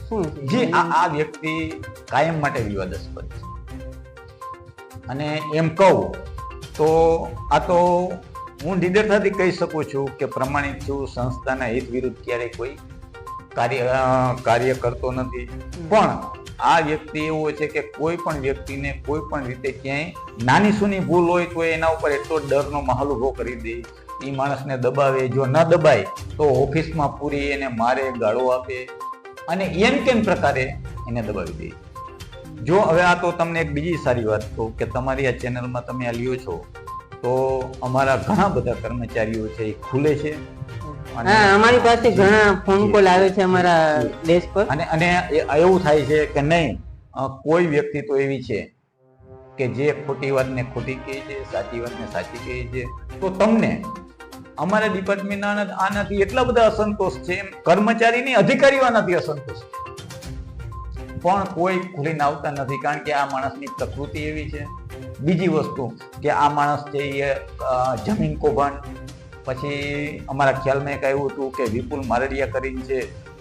શું છે? જી, આ વ્યક્તિ કાયમ માટે વિવાદાસ્પદ છે. અને એમ કહું તો આ તો હું નિડરતાથી કહી શકું છું કે પ્રમાણિક છું, સંસ્થાના હિત વિરુદ્ધ ક્યારેય કોઈ કાર્ય કરતો નથી. પણ આ વ્યક્તિ એવો છે કે કોઈ પણ વ્યક્તિને કોઈ પણ રીતે ક્યાંય નાની સૂની ભૂલ હોય તો એના ઉપર એટલો ડરનો માહોલ ઉભો કરી દે, એ માણસને દબાવે, જો ન દબાય તો ઓફિસમાં પૂરી એને મારે, ગાળો આપે અને એમ કેમ પ્રકારે એને દબાવી દે. જો હવે આ તો તમને એક બીજી સારી વાત કહું કે તમારી આ ચેનલમાં તમે આ લ્યો છો તો અમારા ઘણા બધા કર્મચારીઓ છે એ ખુલે છે. અમારી પાસે ઘણા ફોન કોલ આવે છે અમારા ડેસ્ક પર, અને એવું થાય છે કે નહીં કોઈ વ્યક્તિ તો એવી છે કે જે ખોટી વાતને ખોટી કહે છે, સાચી વાતને સાચી કહે છે. તો તમને અમારા ડિપાર્ટમેન્ટના આનાથી એટલા બધા અસંતોષ છે, કર્મચારીની અધિકારીઓ આનાથી અસંતોષ છે, પણ કોઈ ખુલીને આવતા નથી, કારણ કે આ માણસની પ્રકૃતિ એવી છે. બીજી વસ્તુ કે આ માણસ છે એ જમીન કૌભાંડ, પછી અમારા ખ્યાલમાં એક આવ્યું હતું કે વિપુલ મારડિયા કરીને છે,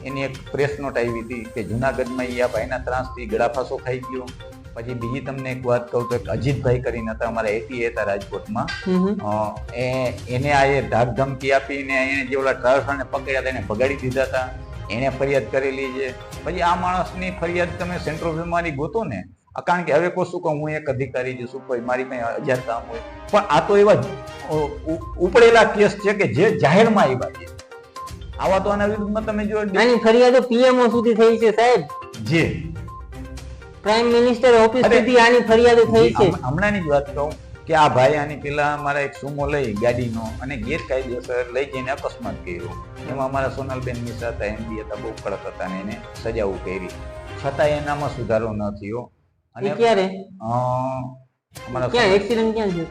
એની એક પ્રેસ નોટ આવી હતી કે જુનાગઢમાં આ ભાઈના ત્રાસથી ગળાફાંસો ખાઈ ગયો. પછી બીજી તમને એક વાત કહું તો એક અજીતભાઈ કરીને હતા, અમારા એટી હતા રાજકોટમાં, એને આ ધાક ધમકી આપીને એને જે ઓલા ટ્રાવેલ્સને પકડ્યા હતા એને ભગાડી દીધા હતા, એને ફરિયાદ કરેલી છે. પછી આ માણસની ફરિયાદ તમે સેન્ટ્રલ વિમાની ગોતો ને, કારણ કે હવે કહું કે હું એક અધિકારી છું, શું કોઈ મારી પાસે 1000 કામ હોય, પણ આ તો એવા ઉપડેલા કેસ છે કે જે જાહેરમાં આવ્યા છે. આવા તો આના વિરુદ્ધમાં તમે જો આની ફરિયાદો પીએમઓ સુધી થઈ છે સાહેબ, જે પ્રાઇમ મિનિસ્ટર ઓફિસ સુધી આની ફરિયાદો થઈ છે. હમણાંની જ વાત કહું કે આ ભાઈ આની પેલા મારા એક સુમો લઈ ગાડીનો અને ગેરકાયદેસર લઈ જઈને અકસ્માત કર્યો. એમાં અમારા સોનલબેન મિશ્રા હતા, એમડી હતા, બહુ કડક હતા ને એને સજાઓ કરી, છતાં એનામાં સુધારો ન થયો. અને ક્યારે અમારા ક્યાં એક્સિડન્ટ ક્યાં થયો?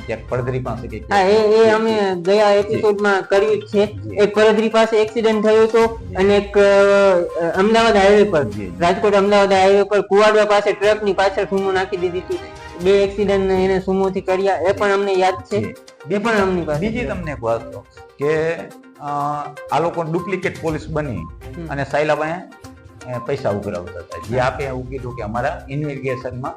ત્યાં પડદરી પાસે કે હા, એ અમે ગયા એપિસોડમાં કર્યું છે. એક પડદરી પાસે એક્સિડન્ટ થયો હતો અને એક અમદાવાદ હાઈવે પર, રાજકોટ અમદાવાદ હાઈવે પર કુવાડવા પાસે ટ્રકની પાછળ સુમો નાખી દીધી હતી. 2 એક્સિડન્ટ એને સુમોથી કર્યા, એ પણ અમને યાદ છે. એ પણ અમની પાસે. બીજી તમને એક વાત કહું કે આ લોકો ડુપ્લિકેટ પોલીસ બની અને સાયલાભાઈ પૈસા ઉઘરાવતા હતા, જે આપે એવું કીધું કે અમારા ઇન્વેસ્ટિગેશનમાં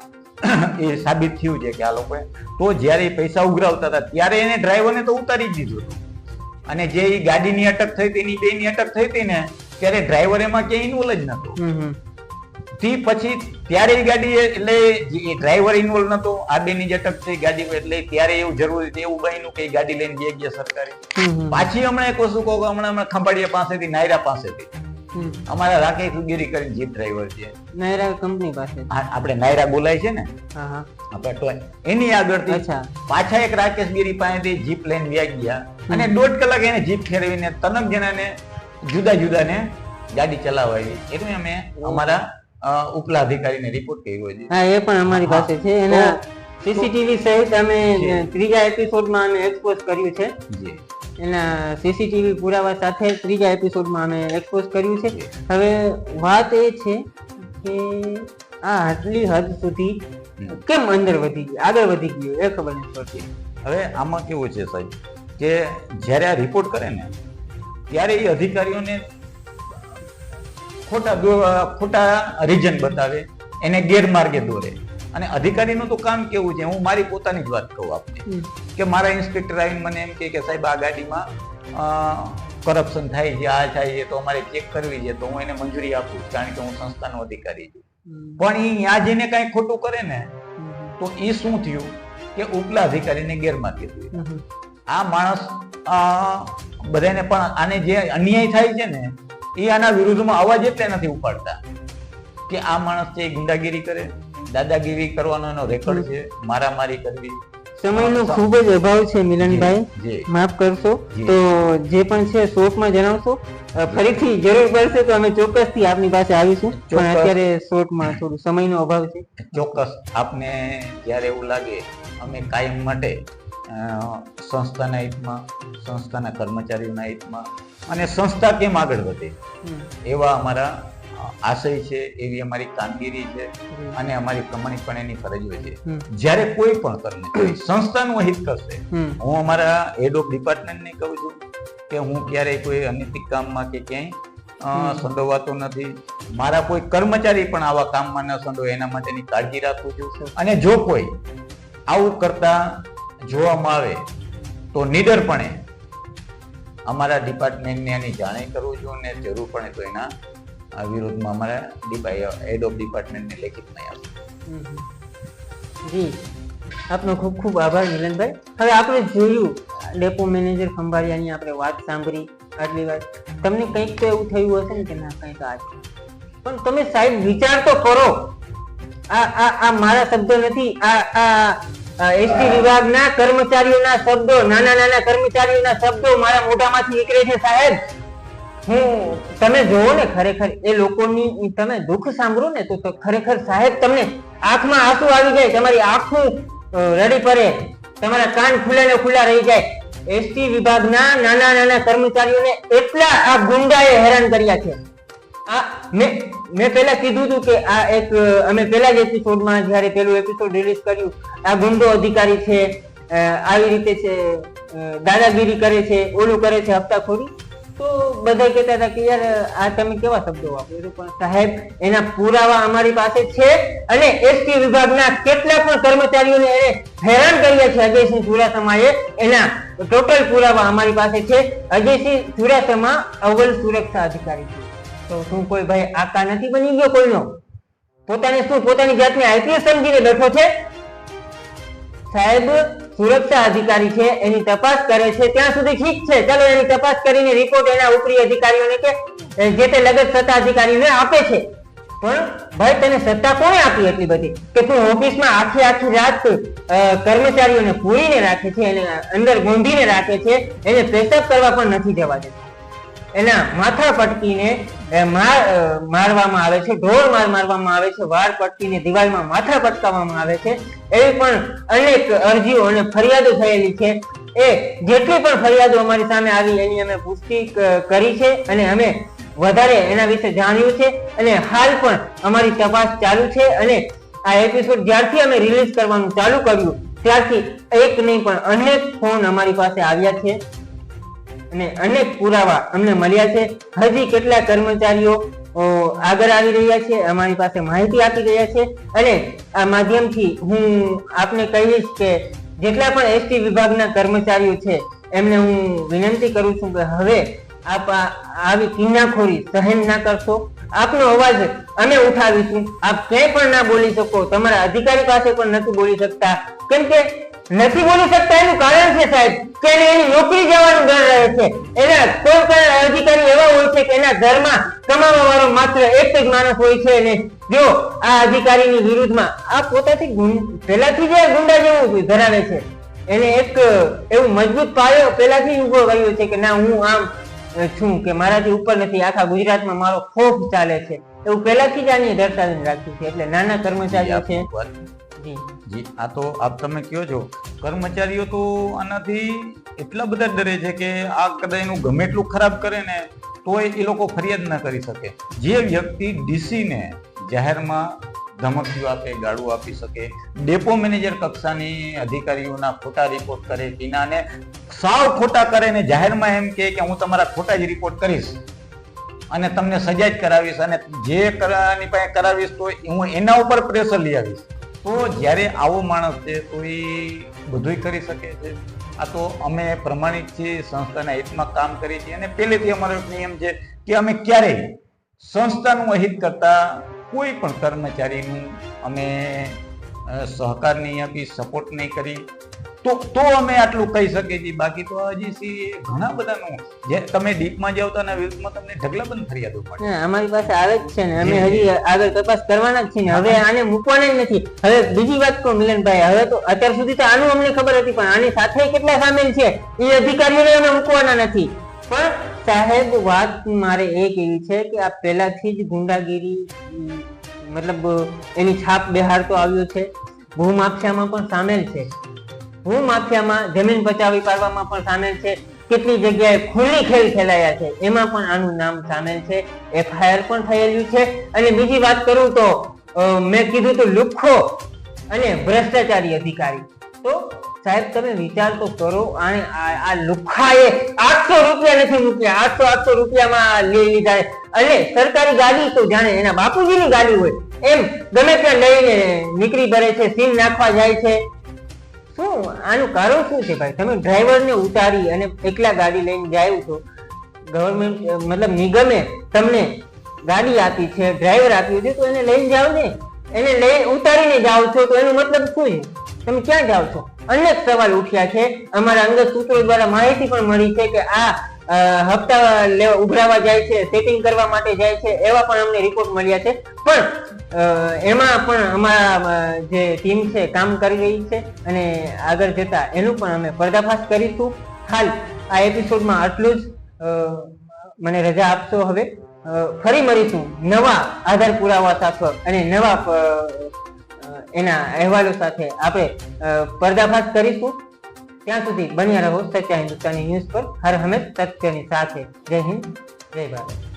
એ સાબિત થયું છે કે આ લોકોએ તો જ્યારે એ પૈસા ઉઘરાવતા હતા ત્યારે એને ડ્રાઈવરને તો ઉતારી જ દીધું હતું. અને જે ગાડીની અટક થઈ હતી, એની બેની અટક થઈ હતી ને, ત્યારે ડ્રાઈવર એમાં ક્યાંય ઇન્વોલ્વ જ નતો. થી પછી ત્યારે એ ગાડી એટલે ડ્રાઈવર ઇન્વોલ્વ નતો, આ બેની જ અટક થઈ ગાડી, એટલે ત્યારે એવું જરૂરી હતું, એવું બન્યું કે ગાડી લઈને ગયા સરકારી. પાછી હમણાં એક વસ્તુ કહું, હમણાં ખંભાળિયા પાસેથી, નાયરા પાસેથી અમારા રાકેશ ઉગેરી કરીને જીપ ડ્રાઈવર છે, નાયરા કંપની પાસે, આપણે નાયરા બોલાય છે ને, આપણે એની આગળથી પાછા એક રાકેશ ગીરી પાસેથી જીપ લઈને વ્યા ગયા અને 1.5 કલાક એને જીપ ફેરવીને 3 જણાને જુદા જુદાને ગાડી ચલાવાવી. એટલે અમે અમારા ઉપલા અધિકારીને રિપોર્ટ કર્યો છે. હા, એ પણ અમારી પાસે છે. એના સીસીટીવી સહિત અમે 3જા એપિસોડમાં અમે એક્સપોઝ કર્યું છે. એના સીસીટીવી પુરાવા સાથે 3જા એપિસોડમાં અમે એક્સપોઝ કર્યું છે. હવે વાત એ છે કે આ આટલી હદ સુધી કેમ અંદર વધી ગયું, આગળ વધી ગયું, એ ખબર નથી પડતી. હવે આમાં કેવું છે સાહેબ કે જ્યારે આ રિપોર્ટ કરે ને ત્યારે એ અધિકારીઓને ખોટા રીઝન બતાવે, એને ગેરમાર્ગે દોરે. અને અધિકારીનું તો કામ કેવું છે, હું મારી પોતાની જ વાત કહું આપને કે મારા ઇન્સ્પેક્ટર આવીને મને એમ કે સાહેબ આ ગાડીમાં કરપ્શન થાય છે, આ થાય છે, તો અમારે ચેક કરવી છે, તો હું એને મંજૂરી આપું કારણ કે હું સંસ્થાનો અધિકારી છું. પણ એ ત્યાં જઈને કઈ ખોટું કરે ને તો એ શું થયું કે ઉપલા અધિકારીને ગેરમાર્ગે થયું. આ માણસ બધાને પણ આને જે અન્યાય થાય છે ને એ આના વિરુદ્ધમાં અવાજ એટલે નથી ઉપાડતા કે આ માણસ છે ગુંડાગીરી કરે, દાદાગીરી કરવાનો એનો રેકોર્ડ છે, મારામારી કરવી. સમયનો ખૂબ જ અભાવ છે મિલનભાઈ, માફ કરશો. તો જે પણ છે શોર્ટમાં જણાવશો, ફરીથી જરૂર પડશે તો અમે ચોક્કસથી આપની પાસે આવીશું, પણ અત્યારે શોર્ટમાં થોડું સમયનો અભાવ છે. ચોક્કસ આપને જ્યારે એવું લાગે અમે કાયમ માટે સંસ્થાના હિતમાં, સંસ્થાના કર્મચારીઓના હિતમાં અને સંસ્થા કેમ આગળ વધે એવા અમારા આશય છે, એવી અમારી કામગીરી છે અને અમારી પ્રમાણિકપણેની ફરજો છે. જ્યારે કોઈ પણ કર્મચારી સંસ્થાનું હિત કરશે, હું અમારા હેડ ઓફ ડિપાર્ટમેન્ટને કહું છું કે હું ક્યારેય કોઈ અનૈતિક કામમાં કે ક્યાંય સંડોવાતો નથી. મારા કોઈ કર્મચારી પણ આવા કામમાં ન સંડોવે એના માટેની કાળજી રાખું છું. અને જો કોઈ આવું કરતા જોવામાં આવે તો નીડરપણે અમારા ડિપાર્ટમેન્ટને એની જાણ કરવું જોઈએ અને જરૂર પડે તો એના વિરોધમાં અમારા હેડ ઓફ ડિપાર્ટમેન્ટને લેખિતમાં આપીશું. જી, આપનો ખૂબ ખૂબ આભાર મિલનભાઈ. હવે આપણે જોયું ડેપો મેનેજર ખંભાળિયાની આપણે વાત સાંભળી આટલી વાત. તમને કંઈક તો એવું થયું હશે ને કે ના કંઈક આ છે, પણ તમે સાહેબ વિચાર તો કરો. આ મારા શબ્દો નથી, આ એસટી વિભાગના કર્મચારીઓના શબ્દો, નાના નાના કર્મચારીઓના શબ્દો મારા મોઢામાંથી નીકળે છે સાહેબ. તમે જોવો ને, ખરેખર એ લોકોની તમે દુઃખ સાંભળો ને તો ખરેખર સાહેબ તમને આંખમાં આંસુ આવી જાય, તમારી આંખું રડી પડે, તમારા કાન ખુલ્લા ને ખુલ્લા રહી જાય. એસટી વિભાગના નાના નાના કર્મચારીઓને એટલા આ ગુંડાએ હેરાન કર્યા છે. મેં પહેલા કીધું હતું કે આ એક અમે પહેલા જ એપિસોડમાં જ્યારે પેલું એપિસોડ રિલીઝ કર્યું, આ ગુંડો અધિકારી છે, આવી રીતે છે, દાદાગીરી કરે છે, ઓલું કરે છે, હપ્તાખોરી. તો બધા કહેતા હતા કે યાર આ તમે કેવા શબ્દો વાપરો, પણ સાહેબ એના પુરાવા અમારી પાસે છે અને એસટી વિભાગના કેટલા પણ કર્મચારીઓને એને હેરાન કર્યા છે અજયસિંહ ચુડાસમાએ, એના ટોટલ પુરાવા અમારી પાસે છે. અજયસિંહ ચુડાસમા અવ્વલ સુરક્ષા અધિકારી છે. તો શું કોઈ ભાઈ આકા નથી બની ગયો કોઈનો? પોતાની જાતને આઈપીએસ સમજીને બેઠો છે? સાહેબ સુરક્ષા અધિકારી છે, એની તપાસ કરે છે ત્યાં સુધી ઠીક છે, ચાલો એની તપાસ કરીને રિપોર્ટ એના ઉપરી અધિકારીઓને કે જે તે લગત સત્તા અધિકારીઓને આપે છે. પણ ભાઈ તને સત્તા કોણે આપી એટલી બધી કે તું ઓફિસમાં આખી રાત કર્મચારીઓને પૂરીને રાખે છે, એને અંદર ગોંધીને રાખે છે, એને પેશાબ કરવા પણ નથી જવા દેતો, એના માથા પટકીને મારવામાં આવે છે, ઢોર મારવામાં આવે છે, વાળ પટકીને દિવાલમાં માથા પટકાવવામાં આવે છે. એવી પણ અનેક અરજીઓ અને ફરિયાદો થયેલી છે. એ જેટલી પણ ફરિયાદો અમારી સામે આવી એની અમે પુષ્ટિ કરી છે અને અમે વધારે એના વિશે જાણ્યું છે અને હાલ પણ અમારી તપાસ ચાલુ છે. અને આ એપિસોડ જ્યારથી અમે રિલીઝ કરવાનું ચાલુ કર્યું ત્યારથી એક નહીં પણ અનેક ફોન અમારી પાસે આવ્યા છે અને અનેક પુરાવા અમને મળ્યા છે. હજી કેટલા કર્મચારીઓ આગળ આવી રહ્યા છે, અમારી પાસે માહિતી આપી રહ્યા છે અને આ માધ્યમથી હું આપને કહીશ કે જેટલા પણ એસટી વિભાગના કર્મચારીઓ છે એમને હું વિનંતી કરું છું કે હવે આપ આવી કિન્નાખોરી સહન ના કરશો. આપનો અવાજ અમે ઉઠાવીશું. આપ ક્યાંય પણ ના બોલી શકો, તમારા અધિકારી પાસે પણ નથી બોલી શકતા. કેમ કે નથી બોલી શકતા એનું કારણ છે સાહેબ કે એની નોકરી જવાનું ડર રહે છે. એના કોઈ પણ અધિકારી એવા હોય છે કે એના ઘરમાં કમાવા વાળો માત્ર એક જ માણસ હોય છે અને જો આ અધિકારીની વિરુદ્ધમાં આ પોતાથી પહેલાથી જ ગુંડા જેવું ધરાવે છે, એને એક એવું મજબૂત પાયો પહેલાથી ઉભો કર્યો છે કે ના હું આમ છું કે મારાથી ઉપર નથી, આખા ગુજરાતમાં મારો ખોફ ચાલે છે, એવું પહેલાથી જ આને દર્શાવીને રાખ્યું છે. એટલે નાના કર્મચારીઓ છે. જી, આ તો આપ તમે કહો છો, કર્મચારીઓ તો આનાથી એટલા બધા ડરે છે કે આ કદાચ એનું ગમે એટલું ખરાબ કરે ને તોય એ લોકો ફરિયાદ ના કરી શકે. જે વ્યક્તિ ડીસીને જાહેરમાં ધમકીઓ આપે, ગાળું આપી શકે, ડેપો મેનેજર કક્ષાની અધિકારીઓના ખોટા રિપોર્ટ કરે, ટીનાને સાવ ખોટા કરે ને જાહેરમાં એમ કે હું તમારા ખોટા જ રિપોર્ટ કરીશ અને તમને સજા જ કરાવીશ અને જે કરવાની પાસે કરાવીશ તો હું એના ઉપર પ્રેશર લઈ આવીશ. તો જ્યારે આવો માણસ છે તો એ બધુંય કરી શકે છે. આ તો અમે પ્રમાણિક છીએ, સંસ્થાના હિતમાં કામ કરીએ છીએ અને પહેલેથી અમારો એક નિયમ છે કે અમે ક્યારેય સંસ્થાનું અહિત કરતા કોઈ પણ કર્મચારીનું અમે સહકાર નહીં આપી, સપોર્ટ નહીં કરી તો અમે આટલું કહી શકીએ છીએ. બાકી તો હજી ઘણા બધાનું જે તમે ડીપમાં જાવ તો વિરુદ્ધમાં તમને ઢગલાબંધ ફરિયાદો મળે. અમારી પાસે આવે જ છે ને, અમે હજી આગળ તપાસ કરવાના જ છીએ ને, હવે આને મૂકવાના જ નથી. હવે બીજી વાત કહું મિલનભાઈ, હવે તો અત્યાર સુધી તો આનું અમને ખબર હતી પણ આની સાથે કેટલા સામેલ છે એ અધિકારીઓને અમે મૂકવાના નથી. પણ સાહેબ વાત મારે એ કેવી છે કે આ પહેલાથી જ ગુંડાગીરી મતલબ એની છાપ બહારતો આવ્યો છે. ભૂમાફિયામાં પણ સામેલ છે, ભૂમાફિયામાં જમીન પચાવી પાડવામાં પણ સામેલ છે, કેટલી જગ્યાએ ખુલ્લી ખેલ ખેલાયા છે એમાં પણ આનું નામ સામેલ છે. એફઆઈઆર પણ થયેલું છે. અને બીજી વાત કરું તો મેં કીધું તો લુખ્ખો અને ભ્રષ્ટાચારી અધિકારી. તો સાહેબ તમે વિચાર તો કરો, આ લુખ્ખાએ 800 રૂપિયા નથી મૂક્યા, 800 રૂપિયામાં લઈ લીધા અને સરકારી ગાડી તો જાણે એના બાપુજીની ગાડી હોય એમ ગમે ત્યાં લઈને નીકળી પડે છે, સીલ નાખવા જાય છે. શું આનું કારણ શું છે ભાઈ? તમે ડ્રાઈવરને ઉતારી અને એકલા ગાડી લઈને જાય છો. ગવર્મેન્ટ મતલબ નિગમે તમને ગાડી આપી છે, ડ્રાઈવર આપ્યું છે, તો એને લઈને જાઓ ને. એને લઈ ઉતારીને જાઓ છો તો એનો મતલબ શું છે? તમે ક્યાં જાઓ છો? અનેક સવાલ ઉઠ્યા છે. અમારા અંગત સૂત્રો દ્વારા માહિતી પણ મળી છે કે આ હપ્તા લેવા ઉઘરાવા જાય છે, સેટિંગ કરવા માટે જાય છે, એવા પણ અમને રિપોર્ટ મળ્યા છે. પણ એમાં પણ અમારા જે ટીમ છે કામ કરી રહી છે અને આગળ જતા એનું પણ અમે પર્દાફાશ કરીશું. હાલ આ એપિસોડમાં આટલું જ. મને રજા આપશો હવે. ફરી મળીશું નવા આધાર પુરાવા સાથે અને નવા એના અહેવાલો સાથે આપણે પર્દાફાશ કરીશું. ત્યાં સુધી બન્યા રહો સચ્ચા હિન્દુસ્તાની ન્યૂઝ પર. હર હંમેશ સત્યની સાથે. જય હિન્દ, જય ભારત.